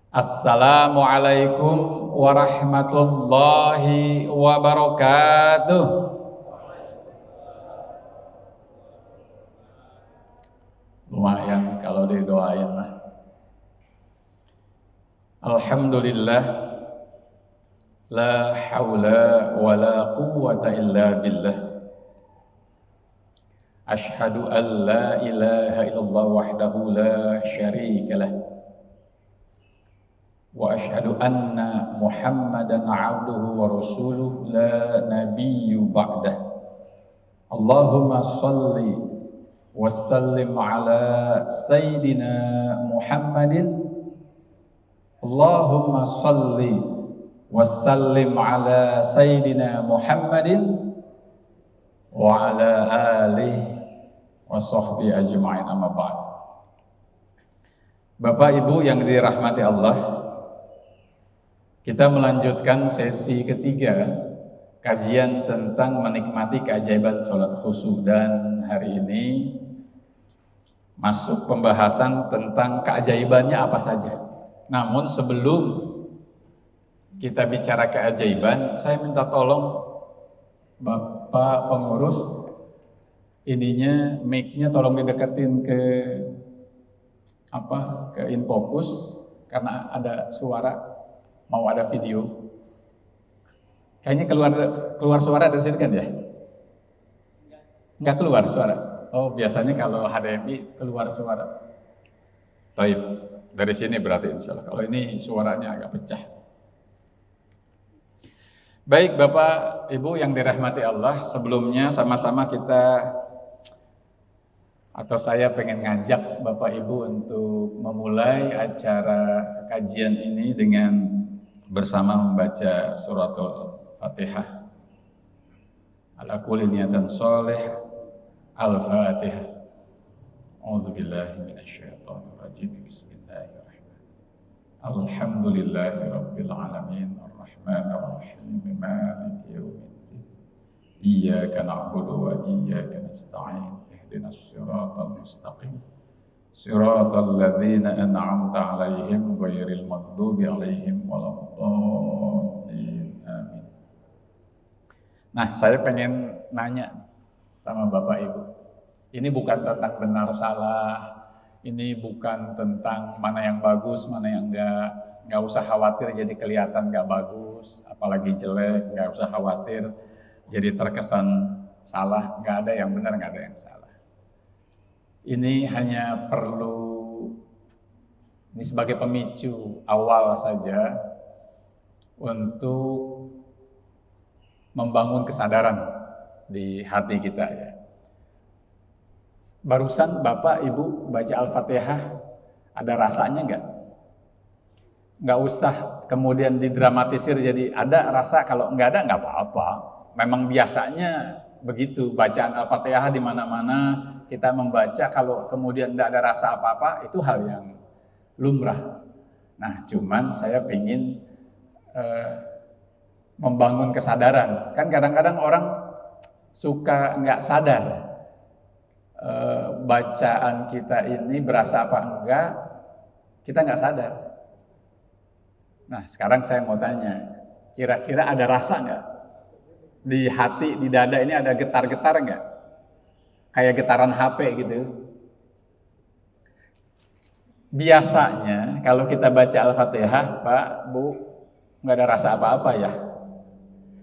Assalamualaikum warahmatullahi wabarakatuh. Lumayan kalau didoain lah. Alhamdulillah, la haula wa la quwwata illa billah. Ashhadu an la ilaha illallah wahdahu la syarika lah. Wa ashhadu anna Muhammadan abduhu wa rasuluh la nabiyyu ba'dah. Allahumma salli wa sallim ala sayyidina Muhammadin. Allahumma salli wa sallim ala sayyidina Muhammadin wa ala alihi wa sahbihi ajma'in, amma ba'd. Bapak Ibu yang dirahmati Allah, kita melanjutkan sesi ketiga kajian tentang menikmati keajaiban sholat khusyuk, dan hari ini masuk pembahasan tentang keajaibannya apa saja. Namun sebelum kita bicara keajaiban, saya minta tolong Bapak pengurus, ininya mic-nya tolong dideketin ke infocus karena ada suara, mau ada video. Kayaknya keluar suara dari sini kan ya? Enggak keluar suara. Oh, biasanya kalau HDMI keluar suara. Baik, dari sini berarti insyaallah. Kalau ini suaranya agak pecah. Baik Bapak Ibu yang dirahmati Allah, sebelumnya sama-sama kita atau saya pengen ngajak Bapak Ibu untuk memulai acara kajian ini dengan bersama membaca suratul Fatihah. Ala kulli niatan sholih, Al-Fatihah. A'udzubillahi minasyaitonir rajim. Bismillahirrahmanirrahim. Alhamdulillahi rabbil alamin, arrahmanir rahim, maliki yaumiddin. Iyyaka na'budu wa iyyaka nasta'in. Ihdinas siratal mustaqim. Siratal ladzina an'amta 'alaihim ghairil maghdubi 'alaihim waladdallin. Amin. Nah, saya pengen nanya sama Bapak Ibu. Ini bukan tentang benar salah. Ini bukan tentang mana yang bagus, mana yang enggak. Enggak usah khawatir jadi kelihatan enggak bagus, apalagi jelek, enggak usah khawatir jadi terkesan salah. Enggak ada yang benar, enggak ada yang salah. Ini hanya perlu, ini sebagai pemicu awal saja untuk membangun kesadaran di hati kita ya. Barusan Bapak Ibu baca Al-Fatihah, ada rasanya enggak? Enggak usah kemudian didramatisir jadi ada rasa, kalau enggak ada enggak apa-apa. Memang biasanya begitu, bacaan Al-Fatihah di mana-mana kita membaca, kalau kemudian tidak ada rasa apa-apa, itu hal yang lumrah. Nah, cuman saya ingin membangun kesadaran. Kan kadang-kadang orang suka nggak sadar bacaan kita ini berasa apa enggak, kita nggak sadar. Nah, sekarang saya mau tanya, kira-kira ada rasa nggak? Di hati, di dada ini ada getar-getar nggak? Kayak getaran HP gitu. Biasanya kalau kita baca Al-Fatihah, Pak, Bu, nggak ada rasa apa-apa ya.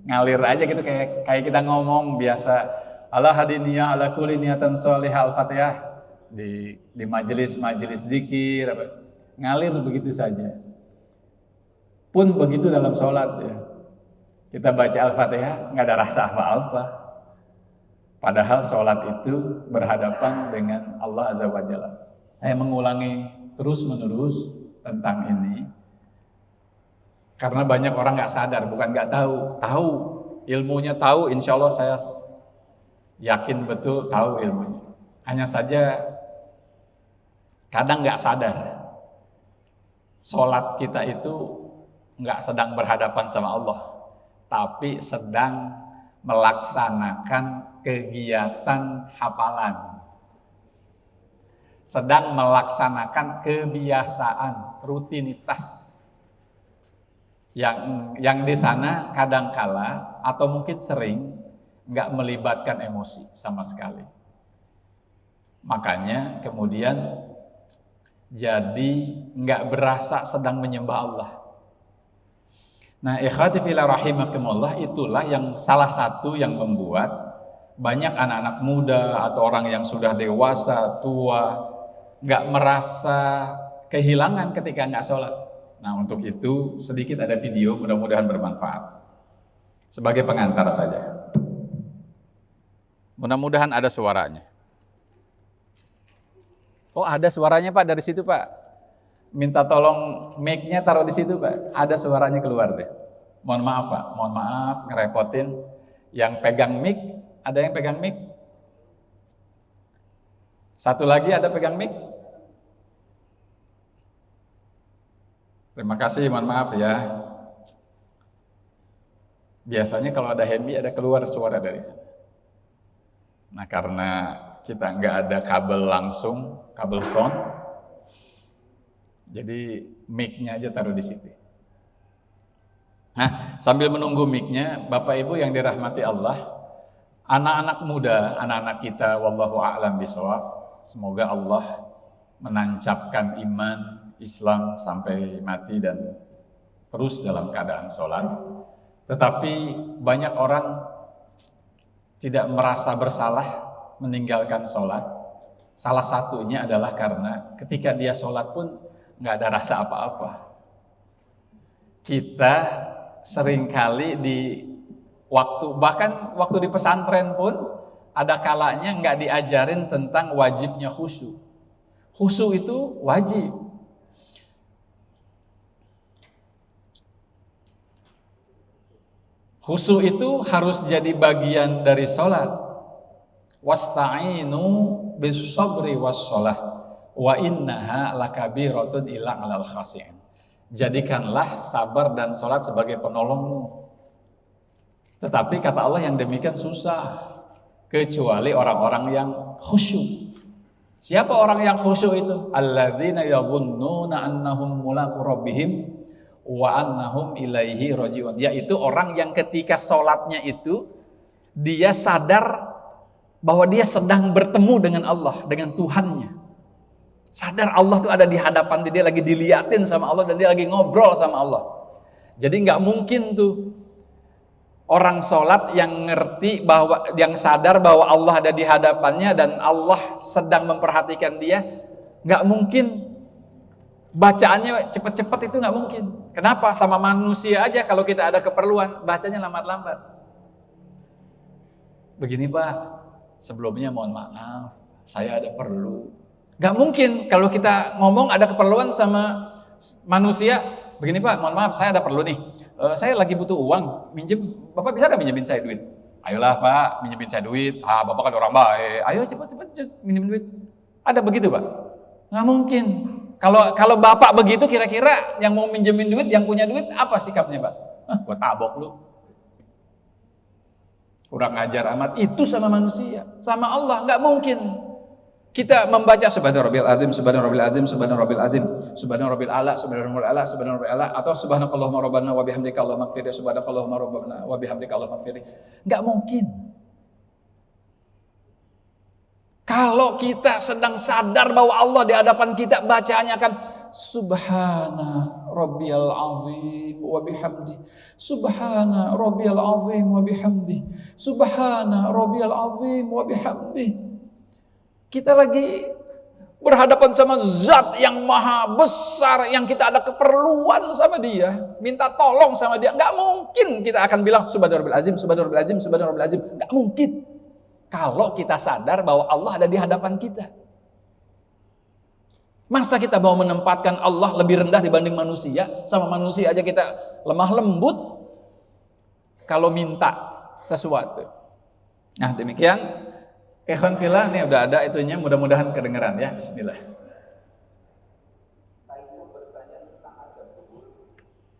Ngalir aja gitu, kayak kita ngomong biasa. Ala hadiniyah ala kulli niatan sholihah Al-Fatihah di majelis zikir, ngalir begitu saja. Pun begitu dalam sholat ya. Kita baca Al-Fatihah nggak ada rasa apa-apa. Padahal sholat itu berhadapan dengan Allah Azza wa Jalla. Saya mengulangi terus-menerus tentang ini karena banyak orang nggak sadar, bukan nggak tahu ilmunya, tahu, insya Allah saya yakin betul tahu ilmunya. Hanya saja kadang nggak sadar sholat kita itu nggak sedang berhadapan sama Allah, tapi sedang melaksanakan kegiatan hafalan, sedang melaksanakan kebiasaan, rutinitas. yang di sana kadangkala atau mungkin sering nggak melibatkan emosi sama sekali. Makanya kemudian jadi nggak berasa sedang menyembah Allah. Nah, ikhwati fillah rahimakumullah, itulah yang salah satu yang membuat banyak anak-anak muda atau orang yang sudah dewasa, tua, nggak merasa kehilangan ketika nggak sholat. Nah, untuk itu sedikit ada video, mudah-mudahan bermanfaat. Sebagai pengantar saja. Mudah-mudahan ada suaranya. Oh, ada suaranya Pak dari situ Pak. Minta tolong mic-nya taruh di situ Pak. Ada suaranya keluar deh. Mohon maaf Pak, mohon maaf ngerepotin. Yang pegang mic, ada yang pegang mic? Satu lagi ada pegang mic? Terima kasih, mohon maaf ya. Biasanya kalau ada handy ada keluar suara dari sana. Nah, karena kita nggak ada kabel langsung, kabel sound, jadi mic-nya aja taruh di situ. Nah, sambil menunggu mic-nya, Bapak Ibu yang dirahmati Allah, anak-anak muda, anak-anak kita, wallahu a'lam bishawab, semoga Allah menancapkan iman Islam sampai mati dan terus dalam keadaan sholat. Tetapi banyak orang tidak merasa bersalah meninggalkan sholat. Salah satunya adalah karena ketika dia sholat pun nggak ada rasa apa-apa. Kita seringkali bahkan waktu di pesantren pun ada kalanya nggak diajarin tentang wajibnya khusyuk. Khusyuk itu wajib. Khusyuk itu harus jadi bagian dari sholat. Wasta'inu bis-sabri was-sholah wa innaha lakabiratun illa 'alal khashi'in. Jadikanlah sabar dan sholat sebagai penolongmu. Tetapi kata Allah yang demikian susah, kecuali orang-orang yang khusyuk. Siapa orang yang khusyuk itu? Alladzina yadhunnuna annahum mulaqu rabbihim wa annahum ilaihi rajiun, yaitu orang yang ketika sholatnya itu dia sadar bahwa dia sedang bertemu dengan Allah, dengan Tuhannya. Sadar Allah tuh ada di hadapan dia lagi diliatin sama Allah dan dia lagi ngobrol sama Allah. Jadi nggak mungkin tuh orang sholat yang ngerti bahwa, yang sadar bahwa Allah ada di hadapannya dan Allah sedang memperhatikan dia, nggak mungkin bacaannya cepat-cepat, itu nggak mungkin. Kenapa? Sama manusia aja kalau kita ada keperluan, bacanya lambat-lambat. Begini Pak, sebelumnya mohon maaf, saya ada perlu. Nggak mungkin kalau kita ngomong ada keperluan sama manusia. Begini Pak, mohon maaf, saya ada perlu nih. Saya lagi butuh uang, minjem. Bapak bisa nggak minjemin saya duit? Ayolah Pak, minjemin saya duit. Bapak kan orang baik. Ayo cepat-cepat minjemin duit. Ada begitu Pak? Nggak mungkin. Kalau Bapak begitu, kira-kira yang mau minjemin duit, yang punya duit, apa sikapnya Pak? Gua tabok lu. Kurang ajar amat. Itu sama manusia, sama Allah nggak mungkin. Kita membaca subhana rabbil azim, subhana rabbil azim, subhana rabbil azim, subhana rabbil ala, subhana rabbil ala, subhana rabbil ala, atau subhanakallahumma rabbana wa bihamdika allahumma ighfir, subhanakallahumma rabbana wa bihamdika allahumma ighfir. Nggak mungkin. Kalau kita sedang sadar bahwa Allah di hadapan kita, bacaannya akan subhana rabbiyal azim wa bihamdi, subhana rabbiyal azim wa bihamdi, subhana rabbiyal azim wa bihamdi. Kita lagi berhadapan sama zat yang maha besar, yang kita ada keperluan sama dia, minta tolong sama dia. Nggak mungkin kita akan bilang subhana rabbil azim, subhana rabbil azim, subhana rabbil azim. Nggak mungkin. Kalau kita sadar bahwa Allah ada di hadapan kita. Masa kita mau menempatkan Allah lebih rendah dibanding manusia? Sama manusia aja kita lemah lembut kalau minta sesuatu. Nah demikian. Ikhwan fillah, ini udah ada itunya, mudah-mudahan kedengeran ya. Bismillah. Aisyah bertanya tentang azab kubur.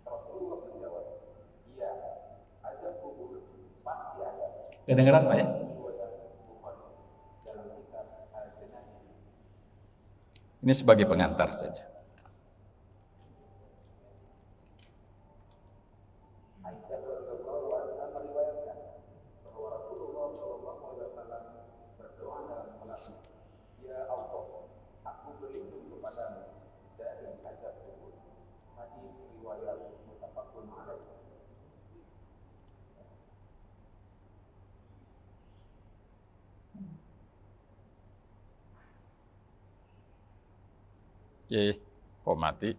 Rasulullah menjawab, iya, azab kubur pasti ada. Kedengeran Pak ya? Ini sebagai pengantar saja. Aisyah radhiyallahu anha meriwayatkan bahwa Rasulullah Shallallahu Alaihi Wasallam berdoa dalam salatnya, Ya Allah, aku berlindung kepadamu dari azab kubur. Hadis riwayat muttafaqun alaih. Oke, kok mati?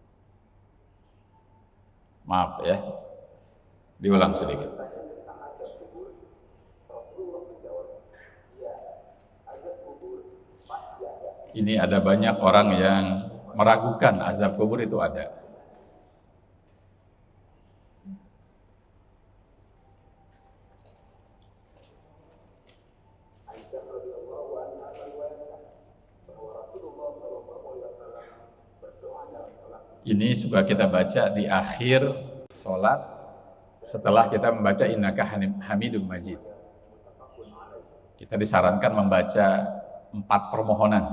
Maaf ya, diulang sedikit. Bertanya tentang azab kubur, Rasulullah menjawab, Ya, azab kubur pasti ada. Ini ada banyak orang yang meragukan azab kubur itu ada. Aisyah radhiyallahu anha meriwayatkan bahwa Rasulullah Shallallahu Alaihi Wasallam berdoa dalam salatnya. Ini suka kita baca di akhir sholat setelah kita membaca Innaka Hamidum Majid. Kita disarankan membaca 4 permohonan.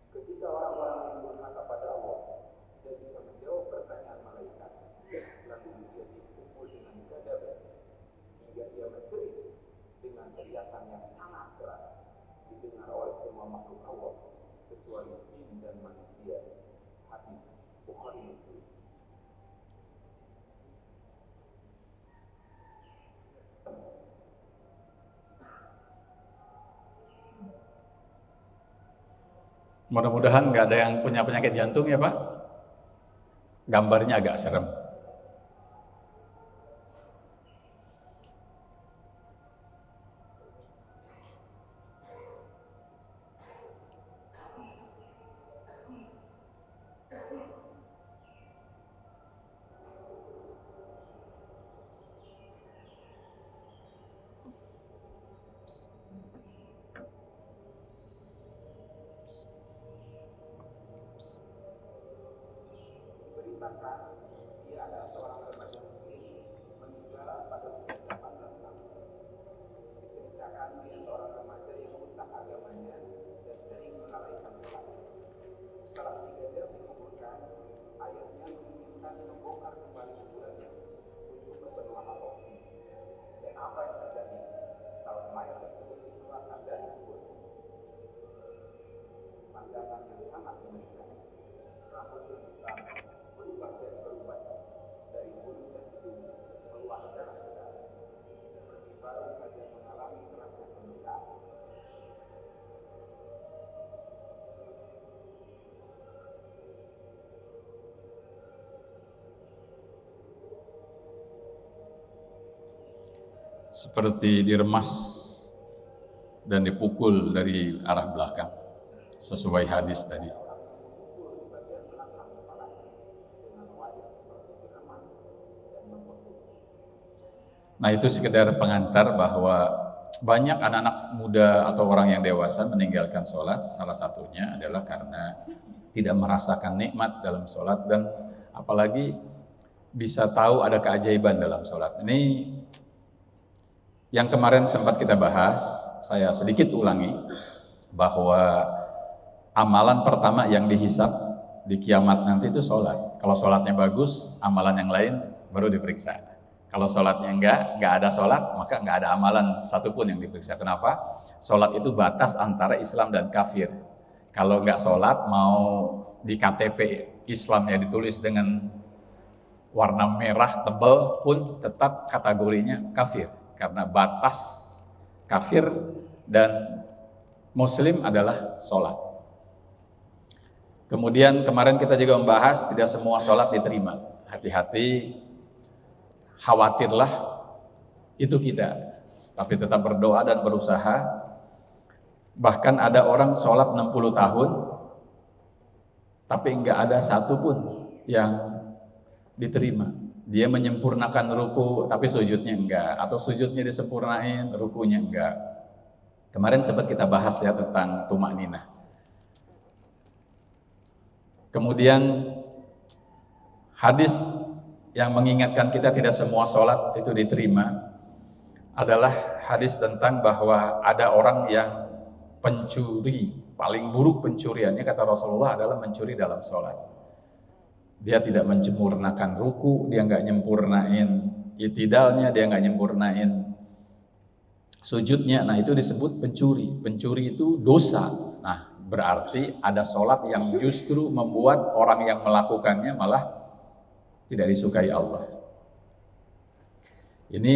Ketika orang-orang yang durhaka pada Allah tidak bisa menjawab pertanyaan malaikat, lalu dia dipukul dengan gada besi hingga dia menjerit dengan teriakan yang sangat keras, didengar oleh semua makhluk Allah kecuali jin dan manusia. Hadis Bukhari Muslim. Mudah-mudahan nggak ada yang punya penyakit jantung ya Pak. Gambarnya agak serem. Diberitakan dia adalah seorang remaja muslim meninggal pada usia 18 tahun. Diceritakan dia seorang remaja yang rusak agamanya dan sering melalaikan sholat. Setelah 3 jam dikuburkan, ayahnya menginginkan membongkar kembali kuburannya untuk keperluan otopsi. Dan apa yang terjadi setelah mayat tersebut dikeluarkan dari kubur? Pandangan yang sangat mengerikan. Rambut yang hitam berubah jadi beruban, dari mulut dan hidung keluar darah segar, seperti baru saja mengalami kerasnya penyiksaan. Seperti diremas dan dipukul dari arah belakang sesuai hadis tadi. Dipukul di bagian belakang kepalanya dengan wajah seperti diremas dan membekuk. Nah itu sekedar pengantar bahwa banyak anak-anak muda atau orang yang dewasa meninggalkan sholat. Salah satunya adalah karena tidak merasakan nikmat dalam sholat dan apalagi bisa tahu ada keajaiban dalam sholat. Ini yang kemarin sempat kita bahas, saya sedikit ulangi bahwa amalan pertama yang dihisab di kiamat nanti itu sholat. Kalau sholatnya bagus, amalan yang lain baru diperiksa. Kalau sholatnya enggak ada sholat, maka enggak ada amalan satupun yang diperiksa. Kenapa? Sholat itu batas antara Islam dan kafir. Kalau enggak sholat, mau di KTP Islamnya ditulis dengan warna merah tebal pun tetap kategorinya kafir. Karena batas kafir dan muslim adalah sholat. Kemudian kemarin kita juga membahas tidak semua sholat diterima. Hati-hati, khawatirlah itu kita. Tapi tetap berdoa dan berusaha. Bahkan ada orang sholat 60 tahun, tapi enggak ada satupun yang diterima. Dia menyempurnakan ruku, tapi sujudnya enggak. Atau sujudnya disempurnain, rukunya enggak. Kemarin sempat kita bahas ya tentang tumak ninah. Kemudian hadis yang mengingatkan kita tidak semua sholat itu diterima adalah hadis tentang bahwa ada orang yang pencuri, paling buruk pencuriannya kata Rasulullah adalah mencuri dalam sholat. Dia tidak menyempurnakan ruku, dia nggak nyempurnain itidalnya, dia nggak nyempurnain sujudnya. Nah itu disebut pencuri. Pencuri itu dosa. Nah berarti ada sholat yang justru membuat orang yang melakukannya malah tidak disukai Allah. Ini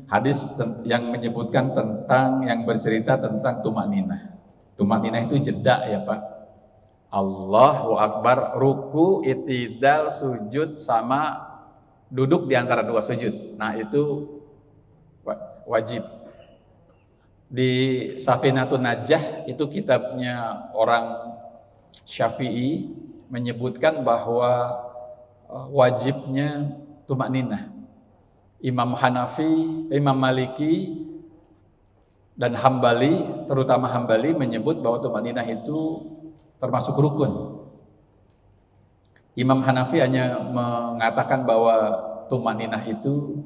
hadis yang menyebutkan tentang, yang bercerita tentang tumakninah. Tumakninah itu jeda ya Pak. Allahu Akbar, ruku, itidal, sujud, sama duduk di antara dua sujud. Nah itu wajib. Di Safinatun Najah, itu kitabnya orang Syafi'i, menyebutkan bahwa wajibnya tumakninah. Imam Hanafi, Imam Maliki, dan Hambali, terutama Hambali, menyebut bahwa tumakninah itu termasuk rukun. Imam Hanafi hanya mengatakan bahwa tumakninah itu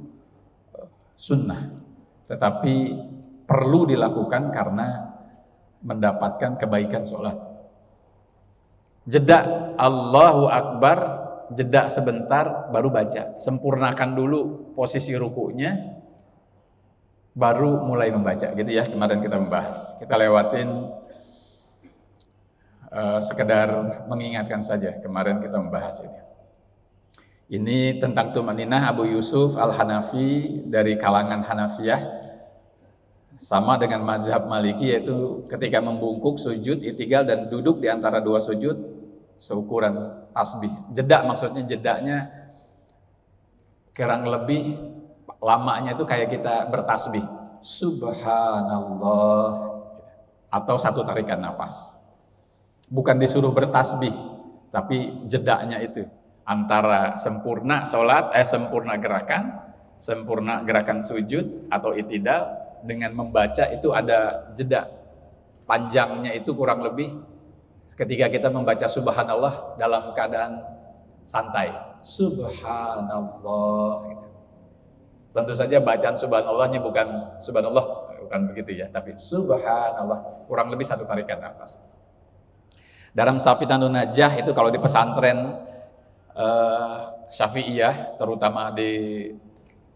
sunnah, tetapi perlu dilakukan karena mendapatkan kebaikan sholat. Jeda Allahu Akbar, jeda sebentar baru baca. Sempurnakan dulu posisi rukunya, baru mulai membaca, gitu ya. Kemarin kita membahas, kita lewatin sekedar mengingatkan saja. Kemarin kita membahas ini. Ini tentang tumakninah. Abu Yusuf Al-Hanafi dari kalangan Hanafiyah, sama dengan mazhab Maliki, yaitu ketika membungkuk, sujud, i'tidal, dan duduk di antara dua sujud seukuran tasbih. Jeda, maksudnya jedanya kurang lebih lamanya itu kayak kita bertasbih, subhanallah, atau satu tarikan napas. Bukan disuruh bertasbih, tapi jedanya itu antara sempurna sholat, sempurna gerakan sujud atau i'tidal, dengan membaca itu ada jeda. Panjangnya itu kurang lebih ketika kita membaca subhanallah dalam keadaan santai, subhanallah. Tentu saja bacaan subhanallahnya bukan subhanallah, bukan begitu ya, tapi subhanallah, kurang lebih satu tarikan nafas. Dalam Safinatun Najah itu kalau di pesantren Syafi'iyah, terutama di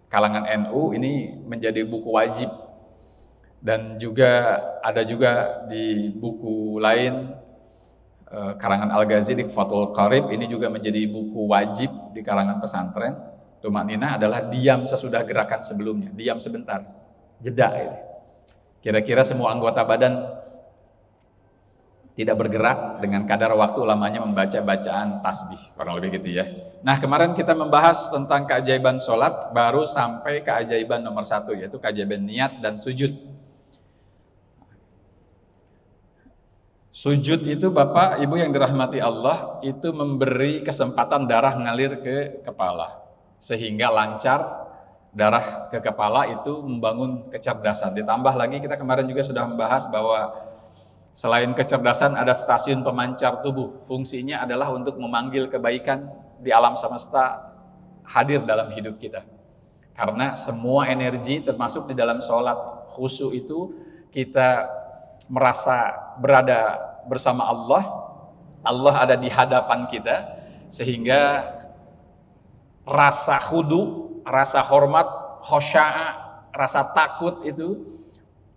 kalangan NU, ini menjadi buku wajib. Dan juga ada juga di buku lain karangan Al-Ghazali, Fathul Qarib, ini juga menjadi buku wajib di kalangan pesantren. Tumakninah adalah diam sesudah gerakan sebelumnya, diam sebentar, jeda ini. Kira-kira semua anggota badan tidak bergerak dengan kadar waktu lamanya membaca bacaan tasbih, kurang lebih gitu ya. Nah kemarin kita membahas tentang keajaiban sholat, baru sampai keajaiban nomor 1, yaitu keajaiban niat dan sujud. Sujud itu Bapak Ibu yang dirahmati Allah, itu memberi kesempatan darah ngalir ke kepala, sehingga lancar darah ke kepala, itu membangun kecerdasan. Ditambah lagi kita kemarin juga sudah membahas bahwa selain kecerdasan ada stasiun pemancar tubuh. Fungsinya adalah untuk memanggil kebaikan di alam semesta hadir dalam hidup kita. Karena semua energi termasuk di dalam sholat khusyuk itu kita merasa berada bersama Allah. Allah ada di hadapan kita, sehingga rasa khudu, rasa hormat, khosya'a, rasa takut itu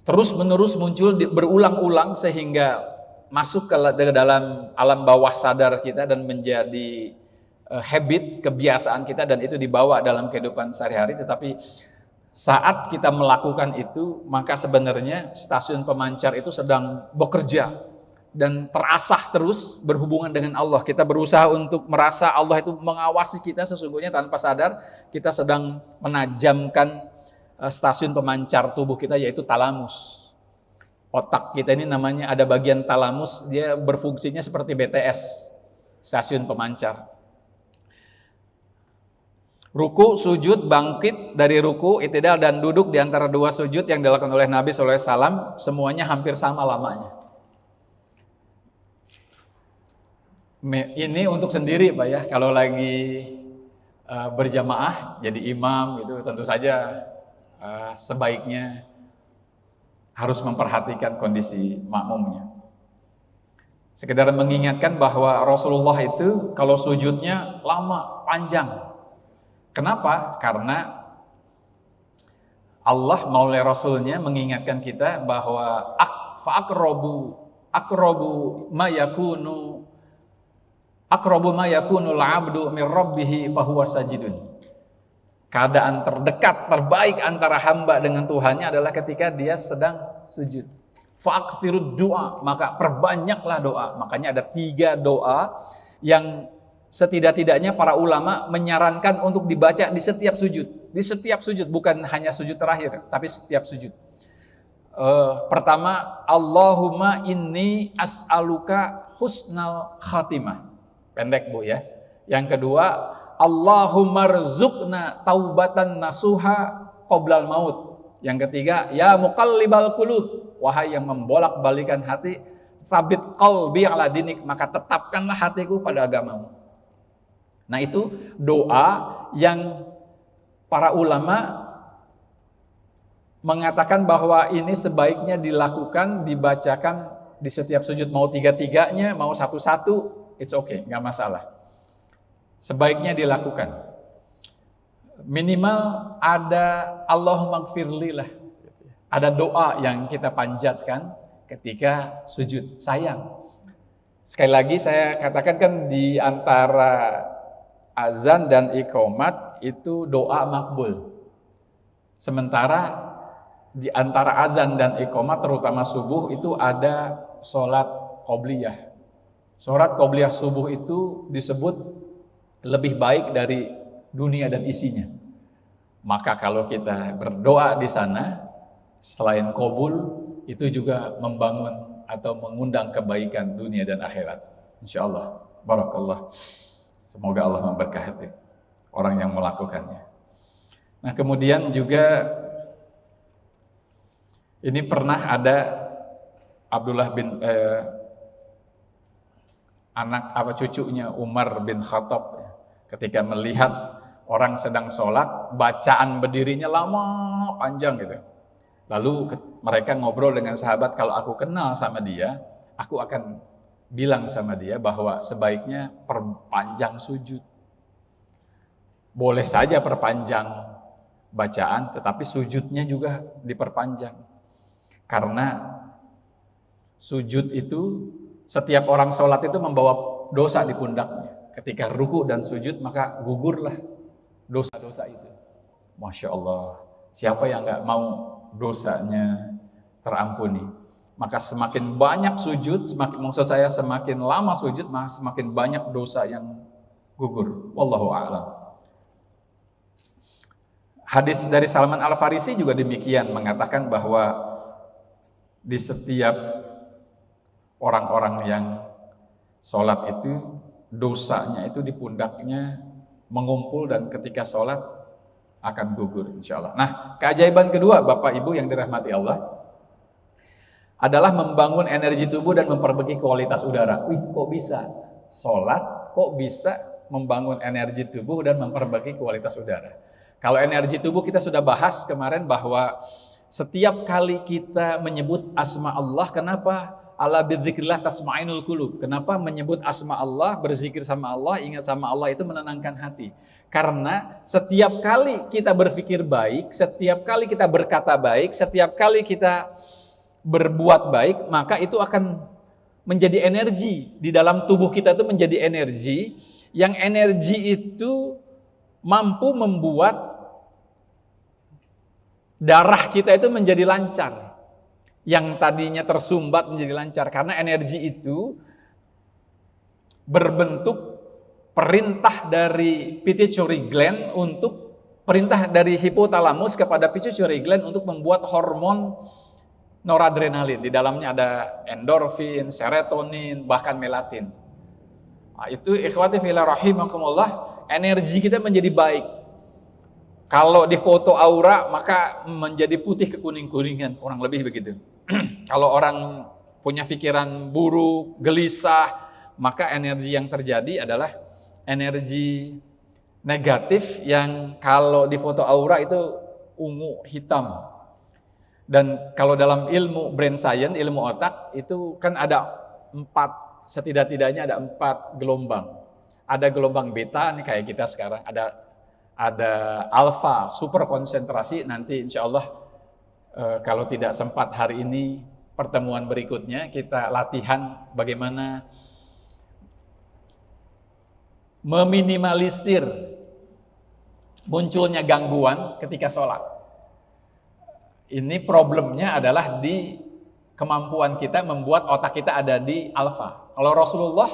terus-menerus muncul berulang-ulang, sehingga masuk ke dalam alam bawah sadar kita dan menjadi habit, kebiasaan kita, dan itu dibawa dalam kehidupan sehari-hari. Tetapi saat kita melakukan itu, maka sebenarnya stasiun pemancar itu sedang bekerja dan terasah terus berhubungan dengan Allah. Kita berusaha untuk merasa Allah itu mengawasi kita, sesungguhnya tanpa sadar kita sedang menajamkan stasiun pemancar tubuh kita, yaitu talamus. Otak kita ini namanya ada bagian talamus, dia berfungsinya seperti BTS, stasiun pemancar. Ruku, sujud, bangkit dari ruku, i'tidal, dan duduk di antara dua sujud yang dilakukan oleh Nabi SAW, semuanya hampir sama lamanya. Ini untuk sendiri Pak ya, kalau lagi berjamaah jadi imam itu tentu saja sebaiknya harus memperhatikan kondisi makmumnya. Sekedar mengingatkan bahwa Rasulullah itu kalau sujudnya lama, panjang. Kenapa? Karena Allah melalui Rasulnya mengingatkan kita bahwa aqrabu ma yakunu al-'abdu min rabbih fahuwa sajidun. Keadaan terdekat, terbaik antara hamba dengan Tuhannya adalah ketika dia sedang sujud. Fa'akthirud doa, maka perbanyaklah doa. Makanya ada 3 doa yang setidak-tidaknya para ulama menyarankan untuk dibaca di setiap sujud. Di setiap sujud, bukan hanya sujud terakhir, tapi setiap sujud. Pertama, Allahumma inni as'aluka husnal khatimah. Pendek Bu ya. Yang kedua, Allahumma rzuqna taubatan nasuha qoblal maut. Yang ketiga, ya muqallibal qulub, wahai yang membolak-balikan hati, sabit qalbi ala dinik, maka tetapkanlah hatiku pada agamamu. Nah, itu doa yang para ulama mengatakan bahwa ini sebaiknya dilakukan, dibacakan di setiap sujud, mau 3-3-nya, mau 1-1, it's okay, nggak masalah. Sebaiknya dilakukan. Minimal ada Allahumma gfirli lah. Ada doa yang kita panjatkan ketika sujud. Sayang. Sekali lagi saya katakan kan di antara azan dan iqamat itu doa makbul. Sementara di antara azan dan iqamat terutama subuh itu ada sholat qobliyah. Sholat qobliyah subuh itu disebut lebih baik dari dunia dan isinya. Maka kalau kita berdoa di sana, selain qabul, itu juga membangun atau mengundang kebaikan dunia dan akhirat. Insyaallah. Barakallah. Semoga Allah memberkati orang yang melakukannya. Nah, kemudian juga ini pernah ada Abdullah bin cucunya Umar bin Khattab, ketika melihat orang sedang sholat, bacaan berdirinya lama, panjang gitu. Lalu mereka ngobrol dengan sahabat, kalau aku kenal sama dia, aku akan bilang sama dia bahwa sebaiknya perpanjang sujud. Boleh saja perpanjang bacaan, tetapi sujudnya juga diperpanjang. Karena sujud itu, setiap orang sholat itu membawa dosa di pundaknya. Ketika ruku dan sujud, maka gugurlah dosa-dosa itu. Masya Allah, siapa yang gak mau dosanya terampuni? Maka semakin banyak sujud, semakin lama sujud, maka semakin banyak dosa yang gugur. Wallahu a'lam. Hadis dari Salman Al-Farisi juga demikian, mengatakan bahwa di setiap orang-orang yang sholat itu, dosanya itu di pundaknya mengumpul dan ketika sholat akan gugur insya Allah. Nah, keajaiban kedua Bapak Ibu yang dirahmati Allah adalah membangun energi tubuh dan memperbaiki kualitas udara. Wih, kok bisa sholat, kok bisa membangun energi tubuh dan memperbaiki kualitas udara? Kalau energi tubuh kita sudah bahas kemarin bahwa setiap kali kita menyebut asma Allah, kenapa? Ala bidzikrillah tasma'inul qulub. Kenapa menyebut asma Allah, berzikir sama Allah, ingat sama Allah itu menenangkan hati? Karena setiap kali kita berpikir baik, setiap kali kita berkata baik, setiap kali kita berbuat baik, maka itu akan menjadi energi di dalam tubuh kita, itu menjadi energi yang energi itu mampu membuat darah kita itu menjadi lancar. Yang tadinya tersumbat menjadi lancar, karena energi itu berbentuk perintah dari pituitary gland untuk perintah dari hipotalamus kepada pituitary gland untuk membuat hormon noradrenalin. Di dalamnya ada endorfin, serotonin, bahkan melatin. Nah, itu ikhwati fillah rahimakumullah, energi kita menjadi baik. Kalau di foto aura maka menjadi putih kekuning-kuningan, kurang lebih begitu. Kalau orang punya pikiran buruk, gelisah, maka energi yang terjadi adalah energi negatif yang kalau di foto aura itu ungu hitam. Dan kalau dalam ilmu brain science, ilmu otak, itu kan ada 4 setidak-tidaknya ada 4 gelombang. Ada gelombang beta, nih kayak kita sekarang, ada alfa, super konsentrasi, nanti insya Allah kalau tidak sempat hari ini, pertemuan berikutnya kita latihan bagaimana meminimalisir munculnya gangguan ketika sholat. Ini problemnya adalah di kemampuan kita membuat otak kita ada di alfa. Kalau Rasulullah,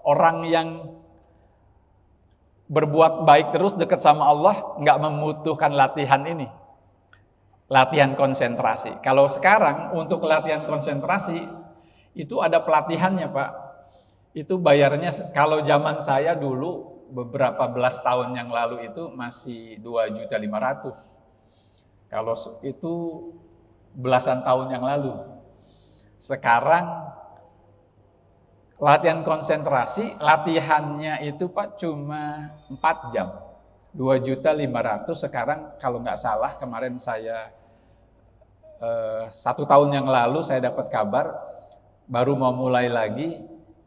orang yang berbuat baik terus dekat sama Allah, nggak membutuhkan latihan ini. Latihan konsentrasi. Kalau sekarang untuk latihan konsentrasi, itu ada pelatihannya Pak. Itu bayarnya, kalau zaman saya dulu, beberapa belas tahun yang lalu itu masih 2.500.000. Kalau itu belasan tahun yang lalu. Sekarang latihan konsentrasi, latihannya itu Pak cuma 4 jam. 2.500.000 sekarang kalau nggak salah kemarin saya 1 tahun yang lalu saya dapat kabar baru mau mulai lagi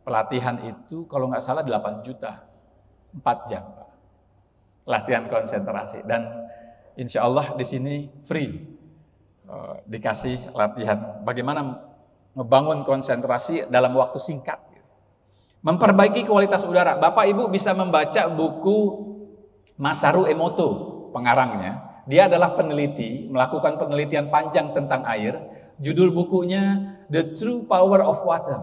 pelatihan itu kalau nggak salah 8 juta 4 jam Pak. Latihan konsentrasi dan insya Allah di sini free dikasih latihan bagaimana ngebangun konsentrasi dalam waktu singkat. Memperbaiki kualitas udara. Bapak Ibu bisa membaca buku Masaru Emoto, pengarangnya. Dia adalah peneliti, melakukan penelitian panjang tentang air. Judul bukunya The True Power of Water.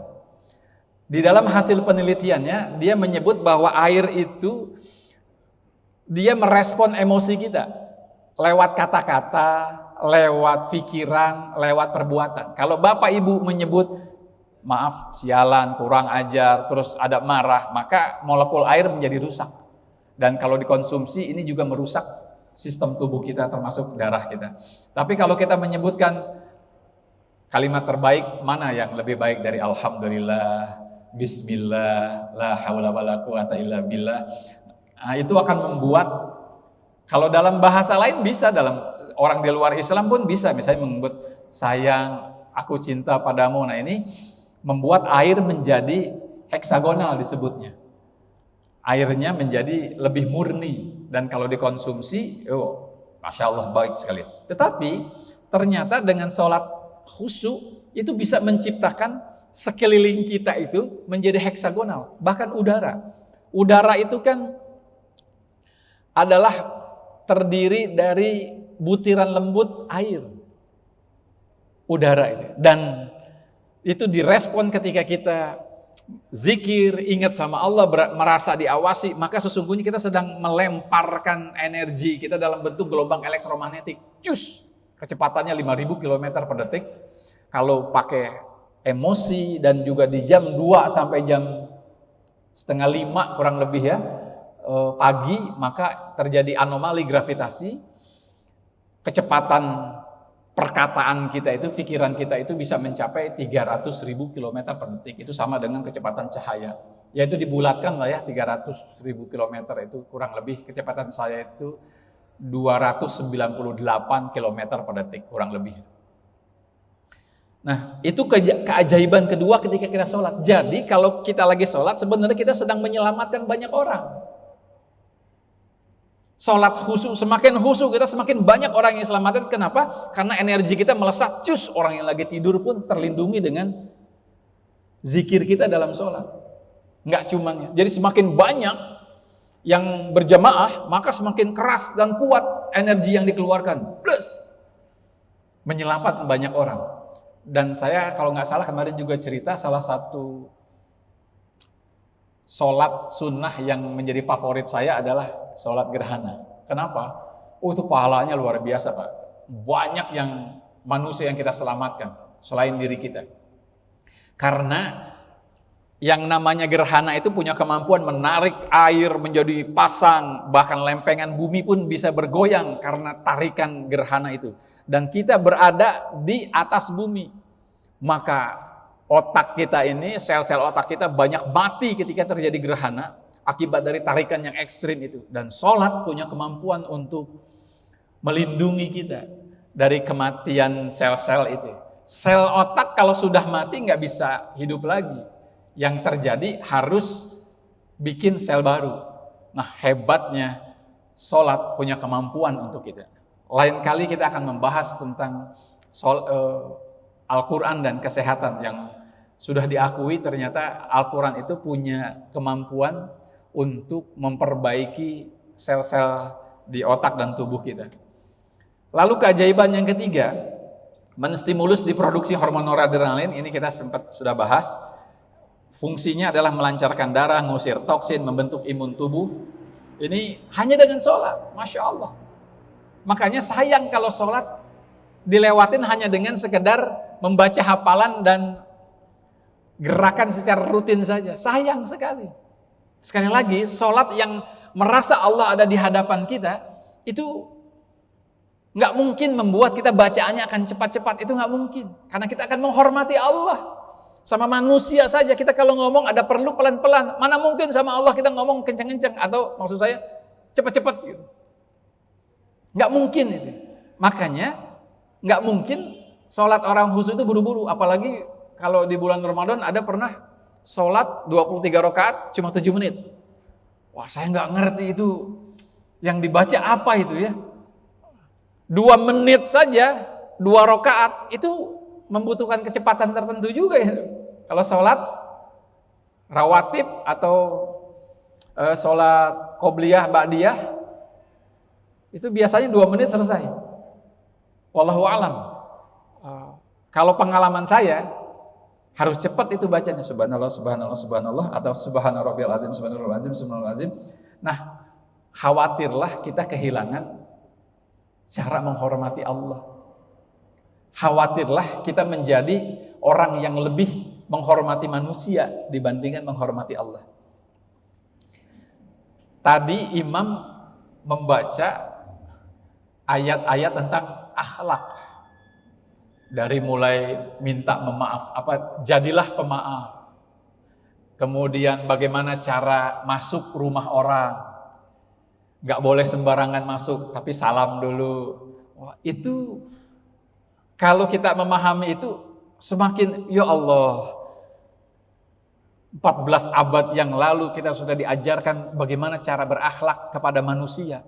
Di dalam hasil penelitiannya, dia menyebut bahwa air itu dia merespon emosi kita lewat kata-kata, lewat pikiran, lewat perbuatan. Kalau Bapak Ibu menyebut maaf, sialan, kurang ajar, terus ada marah, maka molekul air menjadi rusak. Dan kalau dikonsumsi ini juga merusak sistem tubuh kita termasuk darah kita. Tapi kalau kita menyebutkan kalimat terbaik, mana yang lebih baik dari alhamdulillah, bismillah, la haula wala quwata illa billah. Nah, itu akan membuat kalau dalam bahasa lain bisa, dalam orang di luar Islam pun bisa, misalnya menyebut sayang, aku cinta padamu. Nah, ini membuat air menjadi heksagonal disebutnya. Airnya menjadi lebih murni dan kalau dikonsumsi, masya Allah baik sekali. Tetapi ternyata dengan sholat khusyuk itu bisa menciptakan sekeliling kita itu menjadi heksagonal, bahkan udara. Udara itu kan adalah terdiri dari butiran lembut air. Udara itu dan itu direspon ketika kita zikir, ingat sama Allah, merasa diawasi, maka sesungguhnya kita sedang melemparkan energi kita dalam bentuk gelombang elektromagnetik. Cus, kecepatannya 5.000 km per detik. Kalau pakai emosi dan juga di jam 2 sampai jam 4:30 kurang lebih ya, pagi, maka terjadi anomali gravitasi. Kecepatan perkataan kita itu, pikiran kita itu bisa mencapai 300.000 km per detik. Itu sama dengan kecepatan cahaya. Yaitu dibulatkan lah ya, 300.000 km itu kurang lebih. Kecepatan saya itu 298 km per detik, kurang lebih. Nah, itu keajaiban kedua ketika kita sholat. Jadi kalau kita lagi sholat, sebenarnya kita sedang menyelamatkan banyak orang. Sholat khusyuk, semakin khusyuk kita semakin banyak orang yang diselamatkan. Kenapa? Karena energi kita melesat. Cus, orang yang lagi tidur pun terlindungi dengan zikir kita dalam sholat. Enggak cuma, jadi semakin banyak yang berjamaah, maka semakin keras dan kuat energi yang dikeluarkan. Plus menyelamatkan banyak orang. Dan saya kalau nggak salah kemarin juga cerita salah satu sholat sunnah yang menjadi favorit saya adalah sholat gerhana. Kenapa? Itu pahalanya luar biasa Pak. Banyak yang manusia yang kita selamatkan selain diri kita. Karena yang namanya gerhana itu punya kemampuan menarik air menjadi pasang, bahkan lempengan bumi pun bisa bergoyang karena tarikan gerhana itu. Dan kita berada di atas bumi. Maka otak kita ini, sel-sel otak kita banyak mati ketika terjadi gerhana akibat dari tarikan yang ekstrim itu. Dan sholat punya kemampuan untuk melindungi kita dari kematian sel-sel itu. Sel otak kalau sudah mati nggak bisa hidup lagi. yang terjadi harus bikin sel baru. Nah, hebatnya sholat punya kemampuan untuk itu. Lain kali kita akan membahas tentang Al-Quran dan kesehatan yang sudah diakui ternyata Al-Quran itu punya kemampuan untuk memperbaiki sel-sel di otak dan tubuh kita. Lalu keajaiban yang ketiga, menstimulus diproduksi hormon noradrenalin, ini kita sempat sudah bahas. Fungsinya adalah melancarkan darah, ngusir toksin, membentuk imun tubuh. Ini hanya dengan sholat, Masya Allah. Makanya sayang kalau sholat dilewatin hanya dengan sekedar membaca hafalan dan gerakan secara rutin saja. Sayang sekali. Sekali lagi, sholat yang merasa Allah ada di hadapan kita, itu nggak mungkin membuat kita bacaannya akan cepat-cepat. Itu nggak mungkin. Karena kita akan menghormati Allah. Sama manusia saja kita kalau ngomong ada perlu pelan-pelan. Mana mungkin sama Allah kita ngomong kenceng-kenceng. Atau maksud saya cepat-cepat gitu. Nggak mungkin itu. Makanya nggak mungkin sholat orang khusyuk itu buru-buru. Apalagi kalau di bulan Ramadan ada pernah sholat 23 rakaat cuma 7 menit. Wah, saya nggak ngerti itu yang dibaca apa itu ya. 2 menit saja 2 rakaat itu membutuhkan kecepatan tertentu juga ya. Kalau sholat rawatib atau sholat qobliyah ba'diyah itu biasanya 2 menit selesai. Wallahu alam. Kalau pengalaman saya harus cepat itu bacanya, subhanallah subhanallah subhanallah atau subhana rabbiyal azim subhanallah azim subhanallah azim. Nah, khawatirlah kita kehilangan cara menghormati Allah. Khawatirlah kita menjadi orang yang lebih menghormati manusia dibandingkan menghormati Allah. Tadi imam membaca ayat-ayat tentang akhlak. Dari mulai minta memaaf, jadilah pemaaf. Kemudian bagaimana cara masuk rumah orang. Gak boleh sembarangan masuk, tapi salam dulu. Wah, itu kalau kita memahami itu semakin, ya Allah, 14 abad yang lalu kita sudah diajarkan bagaimana cara berakhlak kepada manusia.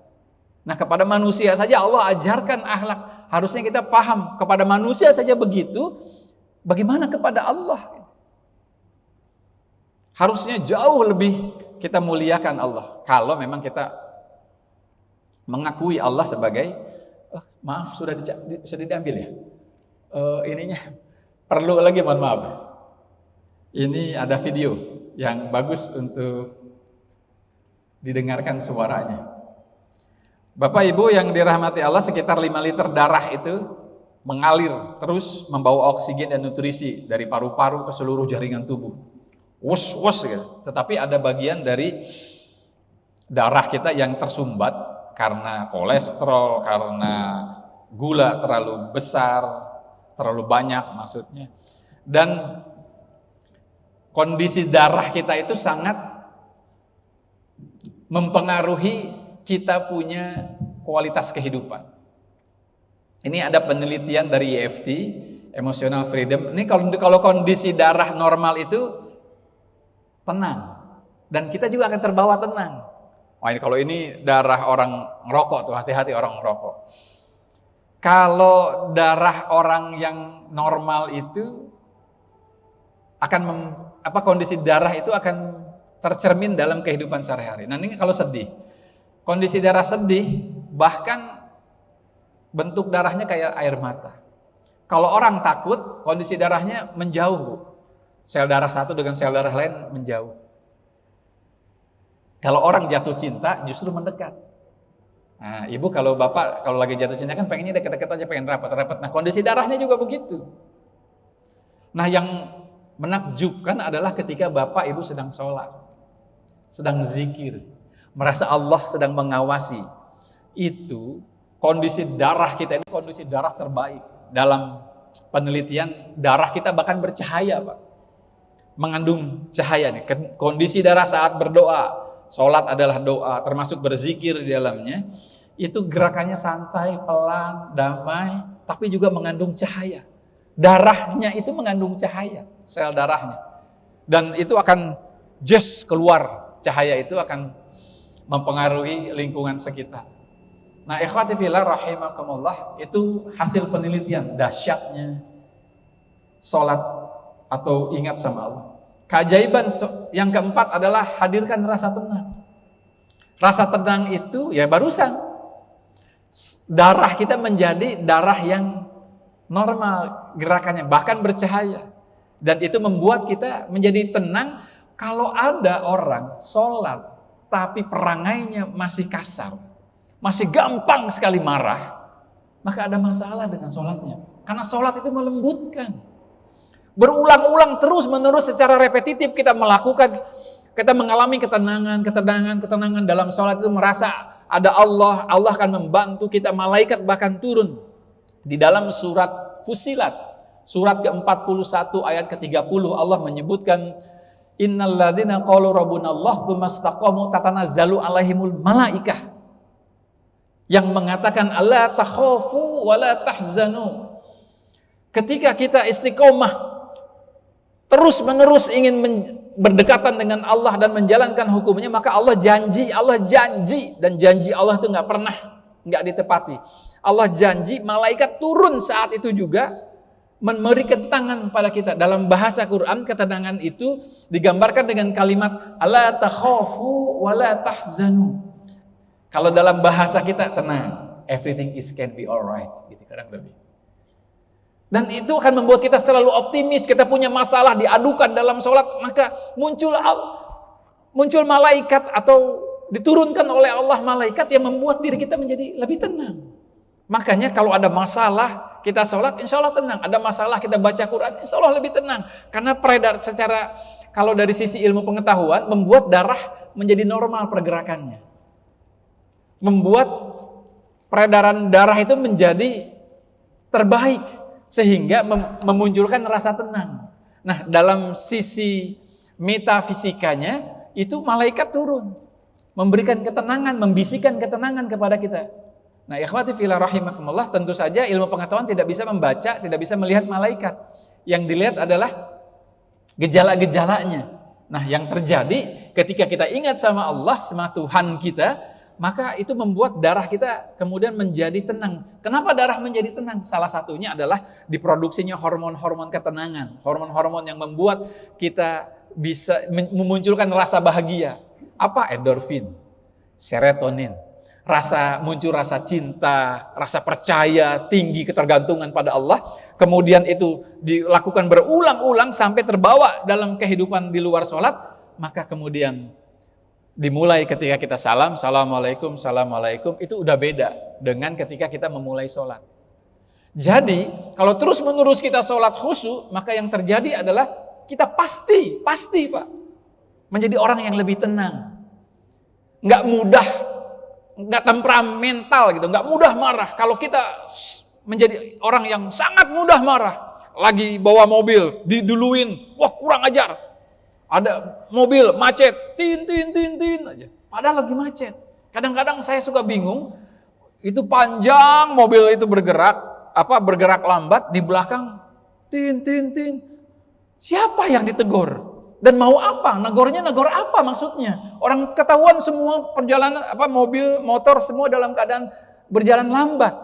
Nah, kepada manusia saja Allah ajarkan akhlak. Harusnya kita paham, kepada manusia saja begitu, bagaimana kepada Allah? Harusnya jauh lebih kita muliakan Allah. Kalau memang kita mengakui Allah sebagai, maaf sudah diambil ya? Ininya perlu lagi, mohon maaf. Ini ada video yang bagus untuk didengarkan suaranya. Bapak Ibu yang dirahmati Allah, sekitar 5 liter darah itu mengalir terus membawa oksigen dan nutrisi dari paru-paru ke seluruh jaringan tubuh. Wus gitu. Tetapi ada bagian dari darah kita yang tersumbat karena kolesterol, karena gula terlalu besar, terlalu banyak maksudnya. Dan kondisi darah kita itu sangat mempengaruhi kita punya kualitas kehidupan. Ini ada penelitian dari EFT, Emotional Freedom. Ini kalau kondisi darah normal itu tenang, dan kita juga akan terbawa tenang. Wah, ini kalau ini darah orang ngerokok tuh, hati-hati orang ngerokok. Kalau darah orang yang normal itu akan kondisi darah itu akan tercermin dalam kehidupan sehari-hari. Nah, ini kalau sedih. Kondisi darah sedih, bahkan bentuk darahnya kayak air mata. Kalau orang takut, kondisi darahnya menjauh. Sel darah satu dengan sel darah lain menjauh. Kalau orang jatuh cinta, justru mendekat. Nah, ibu kalau bapak, kalau lagi jatuh cinta kan pengennya dekat-dekat aja, pengen rapat-rapat. Nah, kondisi darahnya juga begitu. Nah, yang menakjubkan adalah ketika bapak ibu sedang sholat, sedang zikir, merasa Allah sedang mengawasi. Itu kondisi darah kita, ini kondisi darah terbaik. Dalam penelitian, darah kita bahkan bercahaya, Pak. Mengandung cahaya nih. Kondisi darah saat berdoa, sholat adalah doa, termasuk berzikir di dalamnya. Itu gerakannya santai, pelan, damai, tapi juga mengandung cahaya. Darahnya itu mengandung cahaya, sel darahnya. Dan itu akan keluar, cahaya itu akan mempengaruhi lingkungan sekitar. Nah, ikhwati fillah rahimakumullah, itu hasil penelitian dahsyatnya sholat atau ingat sama Allah. Keajaiban yang keempat adalah hadirkan rasa tenang. Rasa tenang itu ya barusan darah kita menjadi darah yang normal gerakannya, bahkan bercahaya. Dan itu membuat kita menjadi tenang. Kalau ada orang sholat tapi perangainya masih kasar, masih gampang sekali marah, maka ada masalah dengan sholatnya. Karena sholat itu melembutkan. Berulang-ulang terus menerus secara repetitif kita melakukan, kita mengalami ketenangan dalam sholat itu, merasa ada Allah akan membantu kita, malaikat bahkan turun. Di dalam surat Fussilat, surat ke-41 ayat ke-30, Allah menyebutkan innalladzina qalu rabbunallah tsumma istaqamu tatanazzalu alaihimul malaikah, yang mengatakan alla takhafu wa la tahzanu. Ketika kita istiqomah terus menerus ingin berdekatan dengan Allah dan menjalankan hukumnya, maka Allah janji, dan janji Allah itu nggak ditepati. Allah janji malaikat turun saat itu juga memberi ketenangan pada kita. Dalam bahasa Quran, ketenangan itu digambarkan dengan kalimat alla takhafu wa la tahzanu. Kalau dalam bahasa kita, tenang, everything can be alright, gitu kadang lebih. Dan itu akan membuat kita selalu optimis. Kita punya masalah diadukan dalam sholat, maka muncul malaikat atau diturunkan oleh Allah malaikat yang membuat diri kita menjadi lebih tenang. Makanya kalau ada masalah kita sholat, insya Allah tenang. Ada masalah kita baca Quran, insya Allah lebih tenang. Karena peredar secara, kalau dari sisi ilmu pengetahuan, membuat darah menjadi normal pergerakannya. Membuat peredaran darah itu menjadi terbaik, sehingga memunculkan rasa tenang. Nah, dalam sisi metafisikanya, itu malaikat turun, memberikan ketenangan, membisikkan ketenangan kepada kita. Nah, ikhwati fillah rahimakumullah, tentu saja ilmu pengetahuan tidak bisa membaca, tidak bisa melihat malaikat. Yang dilihat adalah gejala-gejalanya. Nah, yang terjadi ketika kita ingat sama Allah, sama Tuhan kita, maka itu membuat darah kita kemudian menjadi tenang. Kenapa darah menjadi tenang? Salah satunya adalah diproduksinya hormon-hormon ketenangan, hormon-hormon yang membuat kita bisa memunculkan rasa bahagia. Apa? Endorfin, serotonin. Muncul rasa cinta, rasa percaya tinggi, ketergantungan pada Allah. Kemudian itu dilakukan berulang-ulang sampai terbawa dalam kehidupan di luar sholat. Maka kemudian dimulai ketika kita assalamualaikum, itu udah beda dengan ketika kita memulai sholat. Jadi kalau terus menerus kita sholat khusyuk, maka yang terjadi adalah kita pasti Pak, menjadi orang yang lebih tenang. Nggak mudah, nggak temperamental gitu, nggak mudah marah. Kalau kita menjadi orang yang sangat mudah marah, lagi bawa mobil, diduluin, wah kurang ajar. Ada mobil macet, tin aja. Padahal lagi macet. Kadang-kadang saya suka bingung, itu panjang mobil itu bergerak lambat, di belakang tin. Siapa yang ditegur? Dan mau apa? Negor apa maksudnya? Orang ketahuan semua perjalanan mobil, motor semua dalam keadaan berjalan lambat.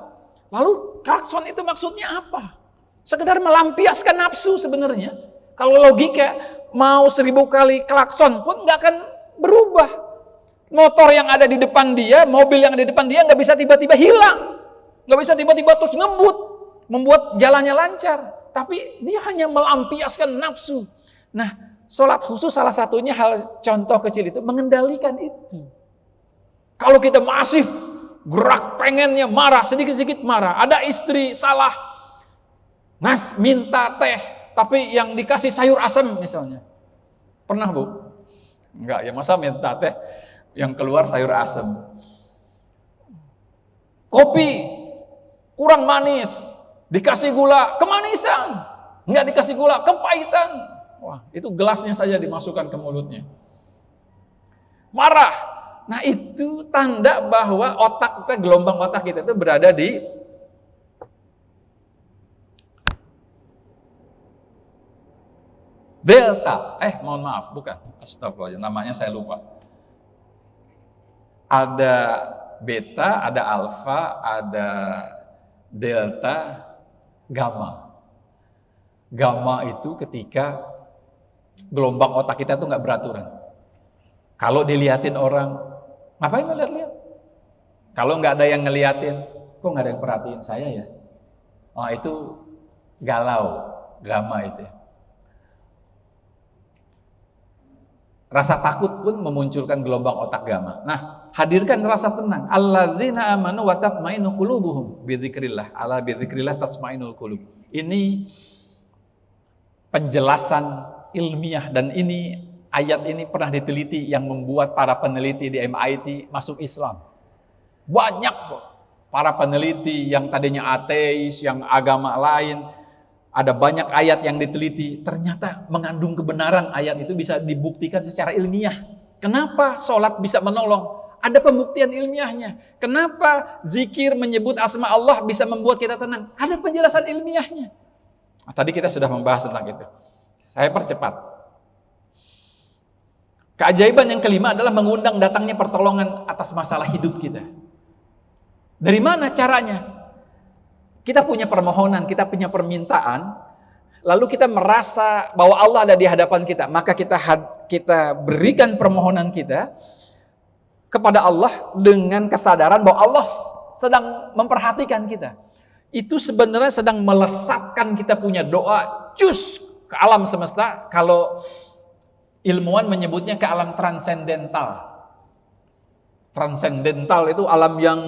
Lalu klakson itu maksudnya apa? Sekedar melampiaskan nafsu sebenarnya. Kalau logika, mau 1000 kali klakson pun nggak akan berubah. Motor yang ada di depan dia, mobil yang ada di depan dia nggak bisa tiba-tiba hilang, nggak bisa tiba-tiba terus ngebut, membuat jalannya lancar. Tapi dia hanya melampiaskan nafsu. Nah, sholat khusus salah satunya contoh kecil itu mengendalikan itu. Kalau kita masih gerak pengennya marah, sedikit-sedikit marah. Ada istri salah, minta teh, tapi yang dikasih sayur asam misalnya. Pernah Bu? Enggak, ya masa minta teh yang keluar sayur asam. Kopi kurang manis, dikasih gula, kemanisan. Enggak dikasih gula, kepahitan. Wah, itu gelasnya saja dimasukkan ke mulutnya. Marah. Nah, itu tanda bahwa gelombang otak kita itu berada di delta. Mohon maaf, bukan. Astagfirullah, namanya saya lupa. Ada beta, ada alfa, ada delta, gamma. Gamma itu ketika gelombang otak kita tuh nggak beraturan. Kalau diliatin orang, ngapain ngeliat-liat? Kalau nggak ada yang ngeliatin, kok nggak ada yang perhatiin saya ya? Oh, itu galau, gamma itu. Rasa takut pun memunculkan gelombang otak gamma. Nah, hadirkan rasa tenang. Alladzina amanu wa tatmainu qulubuhum bidzikrillah. Ala bidzikrillah tatmainul qulub. Ini penjelasan ilmiah, dan ini ayat ini pernah diteliti yang membuat para peneliti di MIT masuk Islam. Banyak para peneliti yang tadinya ateis, yang agama lain, ada banyak ayat yang diteliti, ternyata mengandung kebenaran. Ayat itu bisa dibuktikan secara ilmiah. Kenapa sholat bisa menolong? Ada pembuktian ilmiahnya. Kenapa zikir menyebut asma Allah bisa membuat kita tenang? Ada penjelasan ilmiahnya. Nah, tadi kita sudah membahas tentang itu. Saya percepat. Keajaiban yang kelima adalah mengundang datangnya pertolongan atas masalah hidup kita. Dari mana caranya? Kita punya permohonan, kita punya permintaan, lalu kita merasa bahwa Allah ada di hadapan kita, maka kita berikan permohonan kita kepada Allah dengan kesadaran bahwa Allah sedang memperhatikan kita. Itu sebenarnya sedang melesatkan kita punya doa cus ke alam semesta. Kalau ilmuwan menyebutnya ke alam transendental. Transendental itu alam yang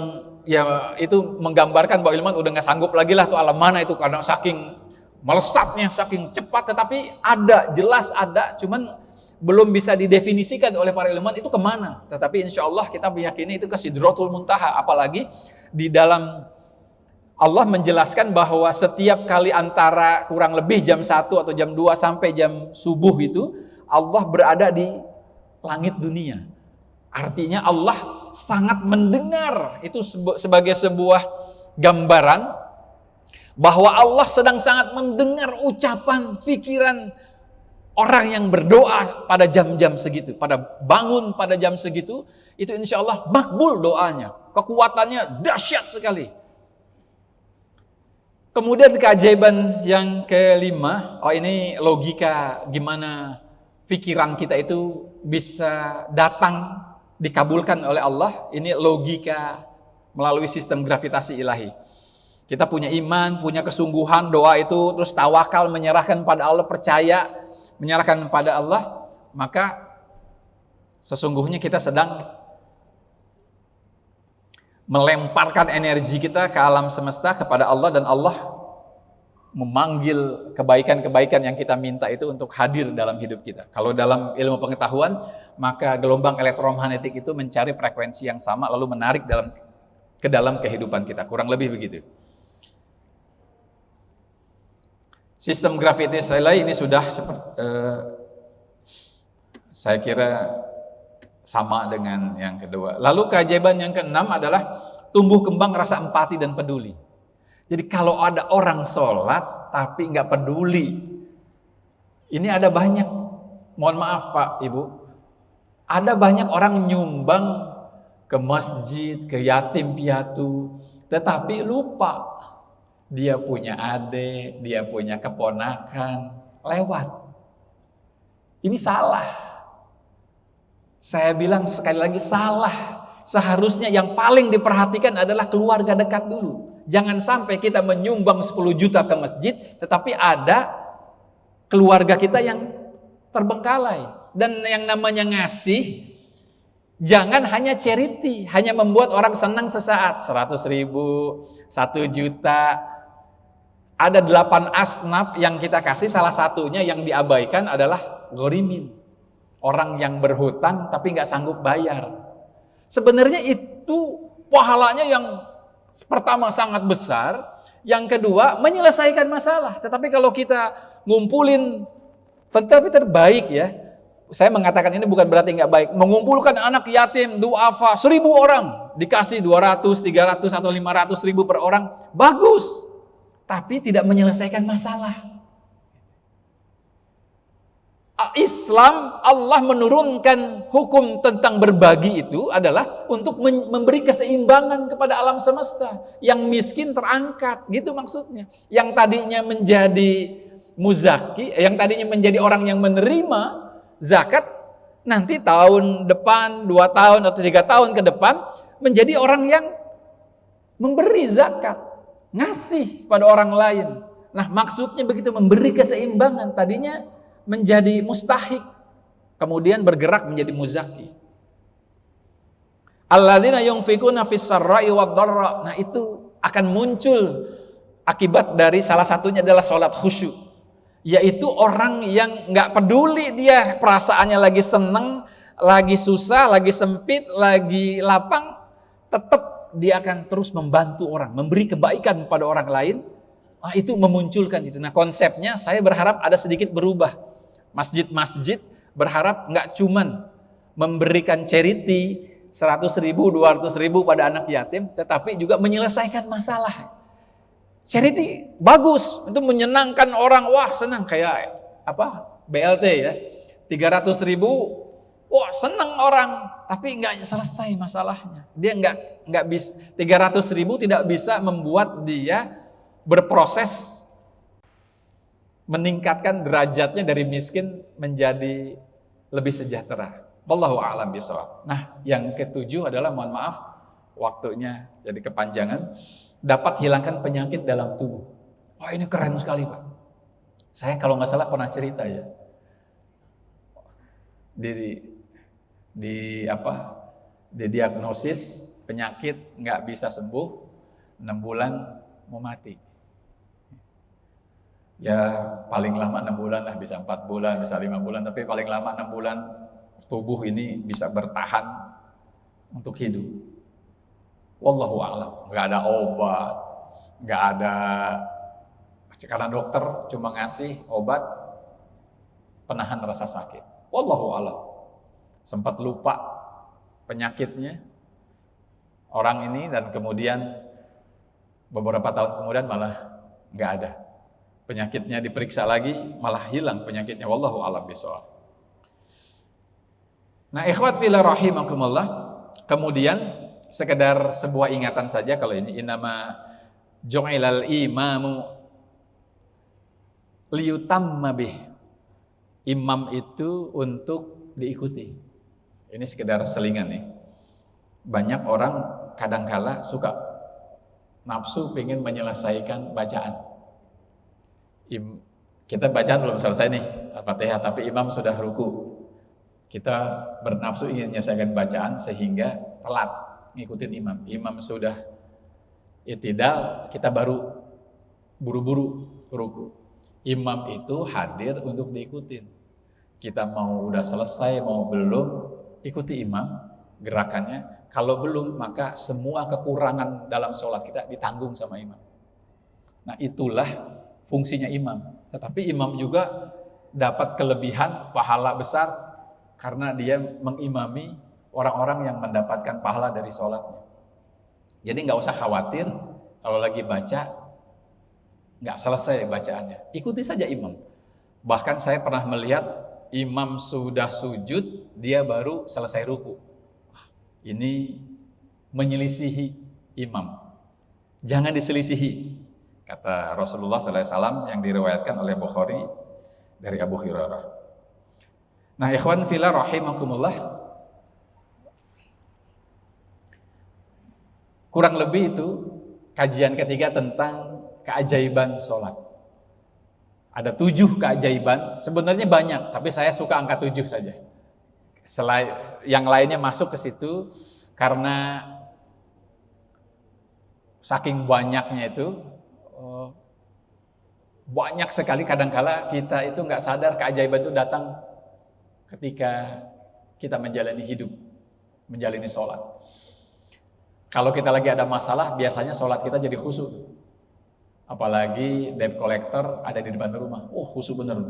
ya itu menggambarkan bahwa ilmuwan udah nggak sanggup lagi lah tuh alam mana itu, karena saking melesatnya, saking cepat. Tetapi ada, jelas ada, cuman belum bisa didefinisikan oleh para ilmuwan itu kemana. Tetapi insya Allah kita meyakini itu ke Sidratul Muntaha. Apalagi di dalam Allah menjelaskan bahwa setiap kali antara kurang lebih jam 1 atau jam 2 sampai jam subuh itu Allah berada di langit dunia. Artinya Allah sangat mendengar. Itu sebagai sebuah gambaran bahwa Allah sedang sangat mendengar ucapan, pikiran orang yang berdoa pada jam-jam segitu, pada bangun pada jam segitu. Itu insya Allah makbul doanya. Kekuatannya dahsyat sekali. Kemudian keajaiban yang kelima, ini logika gimana pikiran kita itu bisa datang dikabulkan oleh Allah. Ini logika melalui sistem gravitasi ilahi. Kita punya iman, punya kesungguhan, doa itu, terus tawakal, menyerahkan pada Allah, percaya, menyerahkan pada Allah, maka sesungguhnya kita sedang melemparkan energi kita ke alam semesta, kepada Allah, dan Allah memanggil kebaikan-kebaikan yang kita minta itu untuk hadir dalam hidup kita. Kalau dalam ilmu pengetahuan, maka gelombang elektromagnetik itu mencari frekuensi yang sama lalu menarik ke dalam kehidupan kita. Kurang lebih begitu. Sistem gravitasi ini sudah saya kira sama dengan yang kedua. Lalu keajaiban yang keenam adalah tumbuh kembang rasa empati dan peduli. Jadi kalau ada orang sholat tapi nggak peduli, ini ada banyak, mohon maaf Pak Ibu, ada banyak orang nyumbang ke masjid, ke yatim piatu, tetapi lupa dia punya adik, dia punya keponakan, lewat. Ini salah. Saya bilang sekali lagi salah. Seharusnya yang paling diperhatikan adalah keluarga dekat dulu. Jangan sampai kita menyumbang 10 juta ke masjid, tetapi ada keluarga kita yang terbengkalai. Dan yang namanya ngasih, jangan hanya charity, hanya membuat orang senang sesaat. 100 ribu, 1 juta. Ada 8 asnaf yang kita kasih, salah satunya yang diabaikan adalah ghorimin. Orang yang berhutang tapi nggak sanggup bayar. Sebenarnya itu pahalanya yang pertama sangat besar, yang kedua menyelesaikan masalah. Tetapi kalau kita ngumpulin, tetapi terbaik ya, saya mengatakan ini bukan berarti nggak baik, mengumpulkan anak yatim, duafa 1000 orang, dikasih 200, 300 atau 500 ribu per orang, bagus, tapi tidak menyelesaikan masalah. Islam, Allah menurunkan hukum tentang berbagi itu adalah untuk memberi keseimbangan kepada alam semesta. Yang miskin terangkat, gitu maksudnya. Yang tadinya menjadi muzaki, yang tadinya menjadi orang yang menerima zakat, nanti tahun depan, 2 tahun atau 3 tahun ke depan, menjadi orang yang memberi zakat, ngasih pada orang lain. Nah, maksudnya begitu, memberi keseimbangan. Tadinya menjadi mustahik, kemudian bergerak menjadi muzaki. Alladzina yunfikuna fis sarra'i wad dharra. Nah, itu akan muncul akibat dari salah satunya adalah sholat khusyuk, yaitu orang yang nggak peduli dia perasaannya lagi seneng, lagi susah, lagi sempit, lagi lapang, tetap dia akan terus membantu orang, memberi kebaikan pada orang lain. Itu memunculkan itu. Nah, konsepnya saya berharap ada sedikit berubah. Masjid-masjid berharap nggak cuman memberikan charity 100.000, 200.000 pada anak yatim, tetapi juga menyelesaikan masalah. Charity bagus untuk menyenangkan orang, wah senang, kayak BLT ya, 300.000, wah senang orang, tapi nggak selesai masalahnya. Dia nggak bisa, 300.000 tidak bisa membuat dia berproses meningkatkan derajatnya dari miskin menjadi lebih sejahtera. Wallahu a'lam bishawab. Nah, yang ketujuh adalah, mohon maaf waktunya jadi kepanjangan, dapat hilangkan penyakit dalam tubuh. Wah, ini keren sekali, Pak. Saya kalau nggak salah pernah cerita ya. Didiagnosis penyakit nggak bisa sembuh, 6 bulan mau mati. Ya paling lama 6 bulan lah, bisa 4 bulan, bisa 5 bulan, tapi paling lama 6 bulan tubuh ini bisa bertahan untuk hidup. Wallahu a'lam. Nggak ada obat, nggak ada, karena dokter cuma ngasih obat penahan rasa sakit. Wallahu a'lam. Sempat lupa penyakitnya orang ini, dan kemudian beberapa tahun kemudian malah nggak ada. Penyakitnya diperiksa lagi, malah hilang penyakitnya. Wallahu a'lam bishawab. Nah, ikhwat fillah rahimakumullah, kemudian sekedar sebuah ingatan saja kalau ini, innama ju'ilal imamu liyutamma bih. Imam itu untuk diikuti. Ini sekedar selingan nih. Banyak orang kadangkala suka nafsu pengen menyelesaikan bacaan. Kita bacaan belum selesai nih Al-Fatihah, tapi imam sudah ruku. Kita bernafsu ingin menyelesaikan bacaan sehingga telat ngikutin imam. Imam sudah i'tidal, kita baru buru-buru ruku. Imam itu hadir untuk diikutin. Kita mau udah selesai, mau belum, ikuti imam gerakannya. Kalau belum, maka semua kekurangan dalam sholat kita ditanggung sama imam. Nah, itulah fungsinya imam. Tetapi imam juga dapat kelebihan pahala besar karena dia mengimami orang-orang yang mendapatkan pahala dari sholatnya. Jadi nggak usah khawatir kalau lagi baca nggak selesai bacaannya, ikuti saja imam. Bahkan saya pernah melihat imam sudah sujud, dia baru selesai ruku. Ini menyelisihi imam. Jangan diselisihi, kata Rasulullah SAW yang diriwayatkan oleh Bukhari dari Abu Hurairah. Nah, ikhwan fillah rahimakumullah, kurang lebih itu kajian ketiga tentang keajaiban sholat. Ada 7 keajaiban, sebenarnya banyak, tapi saya suka angka 7 saja. Selain yang lainnya masuk ke situ karena saking banyaknya itu, banyak sekali, kadangkala kita itu nggak sadar keajaiban itu datang ketika kita menjalani hidup, menjalani sholat. Kalau kita lagi ada masalah, biasanya sholat kita jadi khusyuk. Apalagi debt collector ada di depan rumah, khusyuk bener.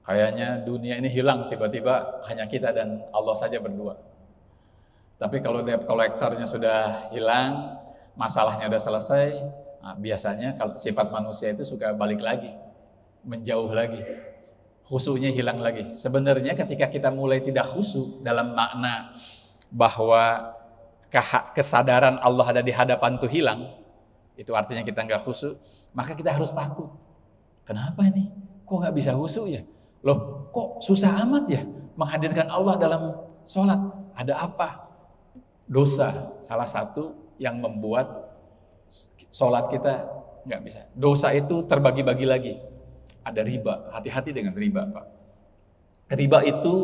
Kayaknya dunia ini hilang, tiba-tiba hanya kita dan Allah saja berdua. Tapi kalau debt collectornya sudah hilang, masalahnya sudah selesai, biasanya kalau sifat manusia itu suka balik lagi, menjauh lagi. khusyuknya hilang lagi. Sebenarnya ketika kita mulai tidak khusyuk dalam makna bahwa kesadaran Allah ada di hadapan itu hilang, itu artinya kita nggak khusyuk, maka kita harus takut. Kenapa ini? Kok nggak bisa khusyuk ya? Loh, kok susah amat ya menghadirkan Allah dalam sholat? Ada apa? Dosa, salah satu yang membuat sholat kita nggak bisa. Dosa itu terbagi-bagi lagi. Ada riba, hati-hati dengan riba, Pak. Riba itu,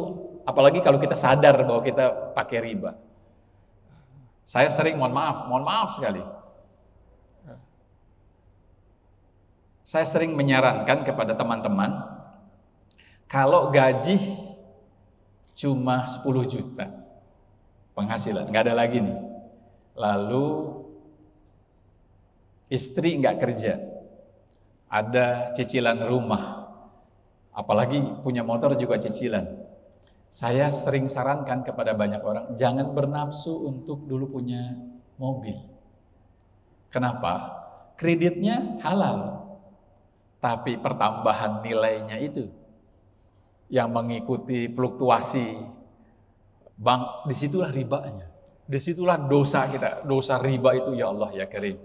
apalagi kalau kita sadar bahwa kita pakai riba. Saya sering, mohon maaf sekali. Saya sering menyarankan kepada teman-teman, kalau gaji cuma 10 juta penghasilan, nggak ada lagi nih. Lalu istri nggak kerja, ada cicilan rumah, apalagi punya motor juga cicilan. Saya sering sarankan kepada banyak orang, jangan bernafsu untuk dulu punya mobil. Kenapa? Kreditnya halal, tapi pertambahan nilainya itu yang mengikuti fluktuasi bank, disitulah ribanya. Disitulah dosa kita, dosa riba itu, ya Allah ya Karim.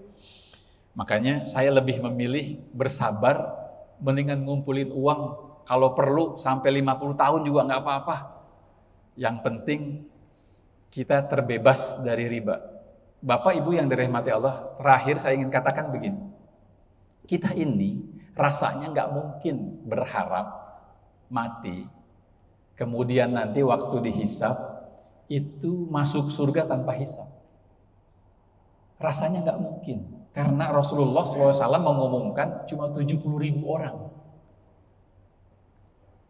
Makanya saya lebih memilih bersabar, mendingan ngumpulin uang, kalau perlu sampai 50 tahun juga nggak apa-apa. Yang penting kita terbebas dari riba. Bapak Ibu yang dirahmati Allah, terakhir saya ingin katakan begini. Kita ini rasanya nggak mungkin berharap mati, kemudian nanti waktu dihisab itu masuk surga tanpa hisab. Rasanya nggak mungkin. Karena Rasulullah SAW mengumumkan cuma 70.000 orang.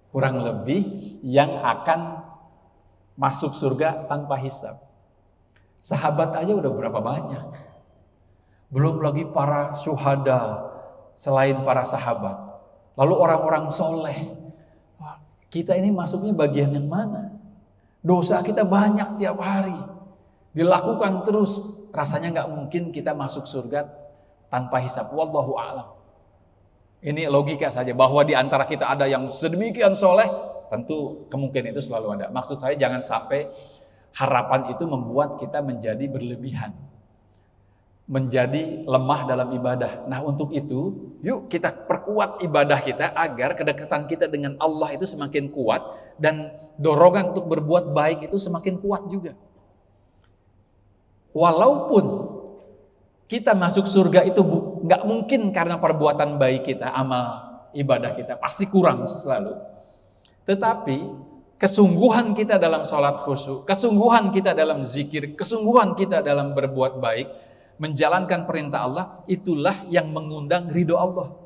Kurang lebih yang akan masuk surga tanpa hisab. Sahabat aja udah berapa banyak. Belum lagi para syuhada selain para sahabat. Lalu orang-orang soleh. Kita ini masuknya bagian yang mana? Dosa kita banyak tiap hari. Dilakukan terus. Rasanya nggak mungkin kita masuk surga tanpa hisab. Wallahu a'lam. Ini logika saja, bahwa di antara kita ada yang sedemikian soleh, tentu kemungkinan itu selalu ada. Maksud saya jangan sampai harapan itu membuat kita menjadi berlebihan, menjadi lemah dalam ibadah. Nah, untuk itu, yuk kita perkuat ibadah kita agar kedekatan kita dengan Allah itu semakin kuat dan dorongan untuk berbuat baik itu semakin kuat juga. Walaupun kita masuk surga itu nggak mungkin karena perbuatan baik kita, amal ibadah kita pasti kurang selalu. Tetapi kesungguhan kita dalam sholat khusyuk, kesungguhan kita dalam zikir, kesungguhan kita dalam berbuat baik, menjalankan perintah Allah, itulah yang mengundang ridho Allah.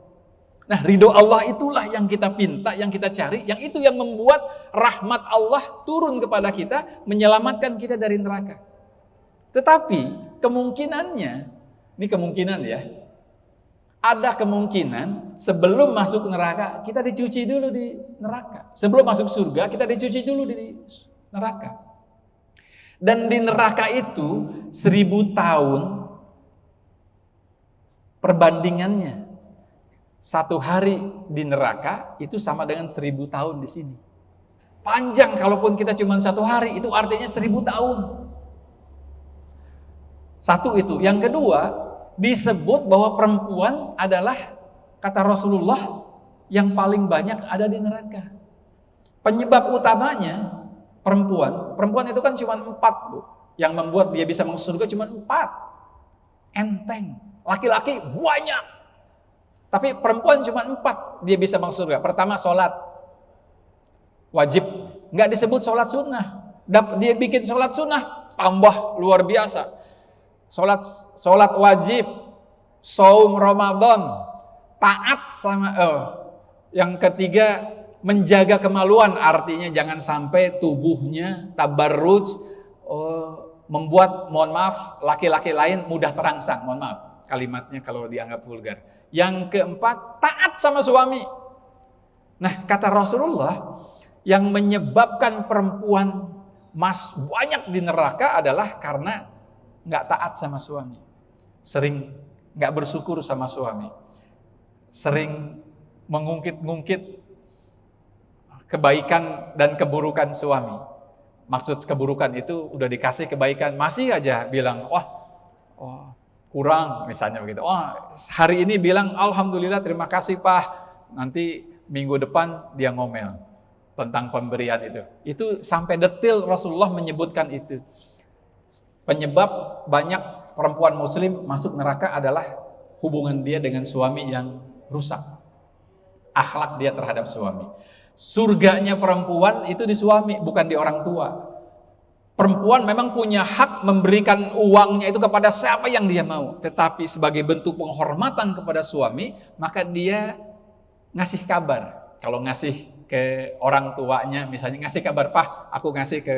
Nah, ridho Allah itulah yang kita pinta, yang kita cari, yang itu yang membuat rahmat Allah turun kepada kita, menyelamatkan kita dari neraka. Tetapi kemungkinannya, ini kemungkinan ya, ada kemungkinan sebelum masuk neraka kita dicuci dulu di neraka. Sebelum masuk surga kita dicuci dulu di neraka. Dan di neraka itu 1000 tahun perbandingannya. 1 hari di neraka itu sama dengan 1000 tahun di sini. Panjang, kalaupun kita cuma 1 hari itu artinya 1000 tahun. Satu itu. Yang kedua, disebut bahwa perempuan adalah, kata Rasulullah, yang paling banyak ada di neraka. Penyebab utamanya perempuan. Perempuan itu kan cuma 4, Bu. Yang membuat dia bisa masuk surga cuma 4. Enteng. Laki-laki banyak. Tapi perempuan cuma 4 dia bisa masuk surga. Pertama, sholat wajib. Nggak disebut sholat sunnah. Dia bikin sholat sunnah, tambah luar biasa. Sholat wajib, saum Ramadan, taat sama yang ketiga menjaga kemaluan, artinya jangan sampai tubuhnya tabarruj, membuat, mohon maaf, laki-laki lain mudah terangsang, mohon maaf kalimatnya kalau dianggap vulgar. Yang keempat, taat sama suami. Nah, kata Rasulullah, yang menyebabkan perempuan banyak di neraka adalah karena nggak taat sama suami, sering nggak bersyukur sama suami, sering mengungkit-ungkit kebaikan dan keburukan suami. Maksud keburukan itu udah dikasih kebaikan, masih aja bilang, wah kurang misalnya begitu. Hari ini bilang, alhamdulillah terima kasih Pak. Nanti minggu depan dia ngomel tentang pemberian itu. Itu sampai detail Rasulullah menyebutkan itu. Penyebab banyak perempuan muslim masuk neraka adalah hubungan dia dengan suami yang rusak. Akhlak dia terhadap suami. Surganya perempuan itu di suami, bukan di orang tua. Perempuan memang punya hak memberikan uangnya itu kepada siapa yang dia mau. Tetapi sebagai bentuk penghormatan kepada suami, maka dia ngasih kabar. Kalau ngasih ke orang tuanya, misalnya ngasih kabar, Pak, aku ngasih ke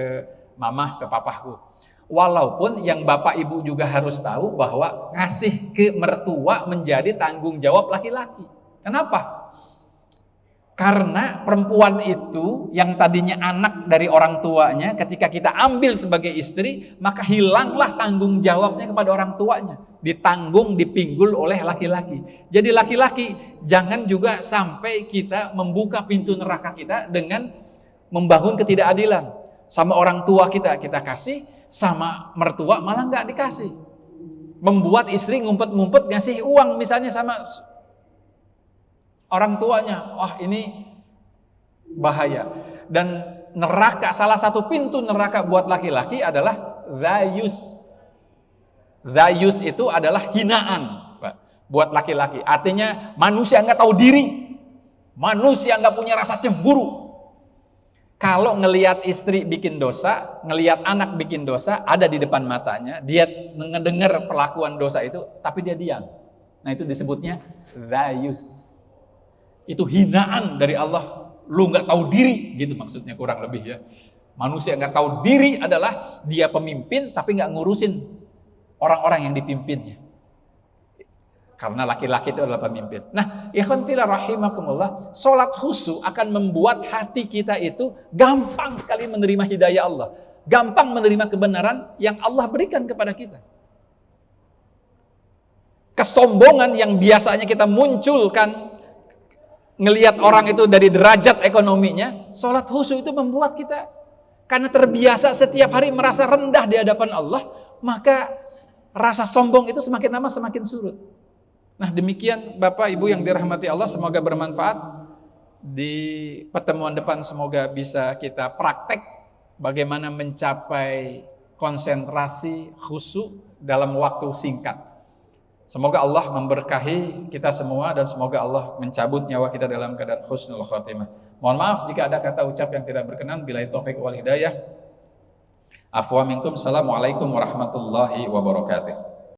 mamah, ke papahku. Walaupun yang bapak ibu juga harus tahu bahwa ngasih ke mertua menjadi tanggung jawab laki-laki. Kenapa? Karena perempuan itu yang tadinya anak dari orang tuanya, ketika kita ambil sebagai istri, maka hilanglah tanggung jawabnya kepada orang tuanya. Ditanggung, dipinggul oleh laki-laki. Jadi laki-laki jangan juga sampai kita membuka pintu neraka kita dengan membangun ketidakadilan. Sama orang tua kita kasih, sama mertua malah nggak dikasih. Membuat istri ngumpet-ngumpet ngasih uang misalnya sama orang tuanya. Wah, ini bahaya. Dan neraka, salah satu pintu neraka buat laki-laki adalah zayus. Zayus itu adalah hinaan, Pak, buat laki-laki. Artinya manusia nggak tahu diri, manusia nggak punya rasa cemburu. Kalau ngelihat istri bikin dosa, ngelihat anak bikin dosa, ada di depan matanya, dia mendengar perlakuan dosa itu, tapi dia diam. Nah, itu disebutnya zayus. Itu hinaan dari Allah. Lu nggak tahu diri, gitu maksudnya kurang lebih ya. Manusia nggak tahu diri adalah dia pemimpin tapi nggak ngurusin orang-orang yang dipimpinnya. Karena laki-laki itu adalah pemimpin. Nah, ikhwan fillah rahimakumullah, salat khusyuk akan membuat hati kita itu gampang sekali menerima hidayah Allah, gampang menerima kebenaran yang Allah berikan kepada kita. Kesombongan yang biasanya kita munculkan ngelihat orang itu dari derajat ekonominya, salat khusyuk itu membuat kita, karena terbiasa setiap hari merasa rendah di hadapan Allah, maka rasa sombong itu semakin lama semakin surut. Nah, demikian Bapak Ibu yang dirahmati Allah, semoga bermanfaat. Di pertemuan depan semoga bisa kita praktek bagaimana mencapai konsentrasi khusyuk dalam waktu singkat. Semoga Allah memberkahi kita semua dan semoga Allah mencabut nyawa kita dalam keadaan husnul khotimah. Mohon maaf jika ada kata ucap yang tidak berkenan. Billahi taufik wal hidayah. Afwa minkum. Assalamualaikum warahmatullahi wabarakatuh.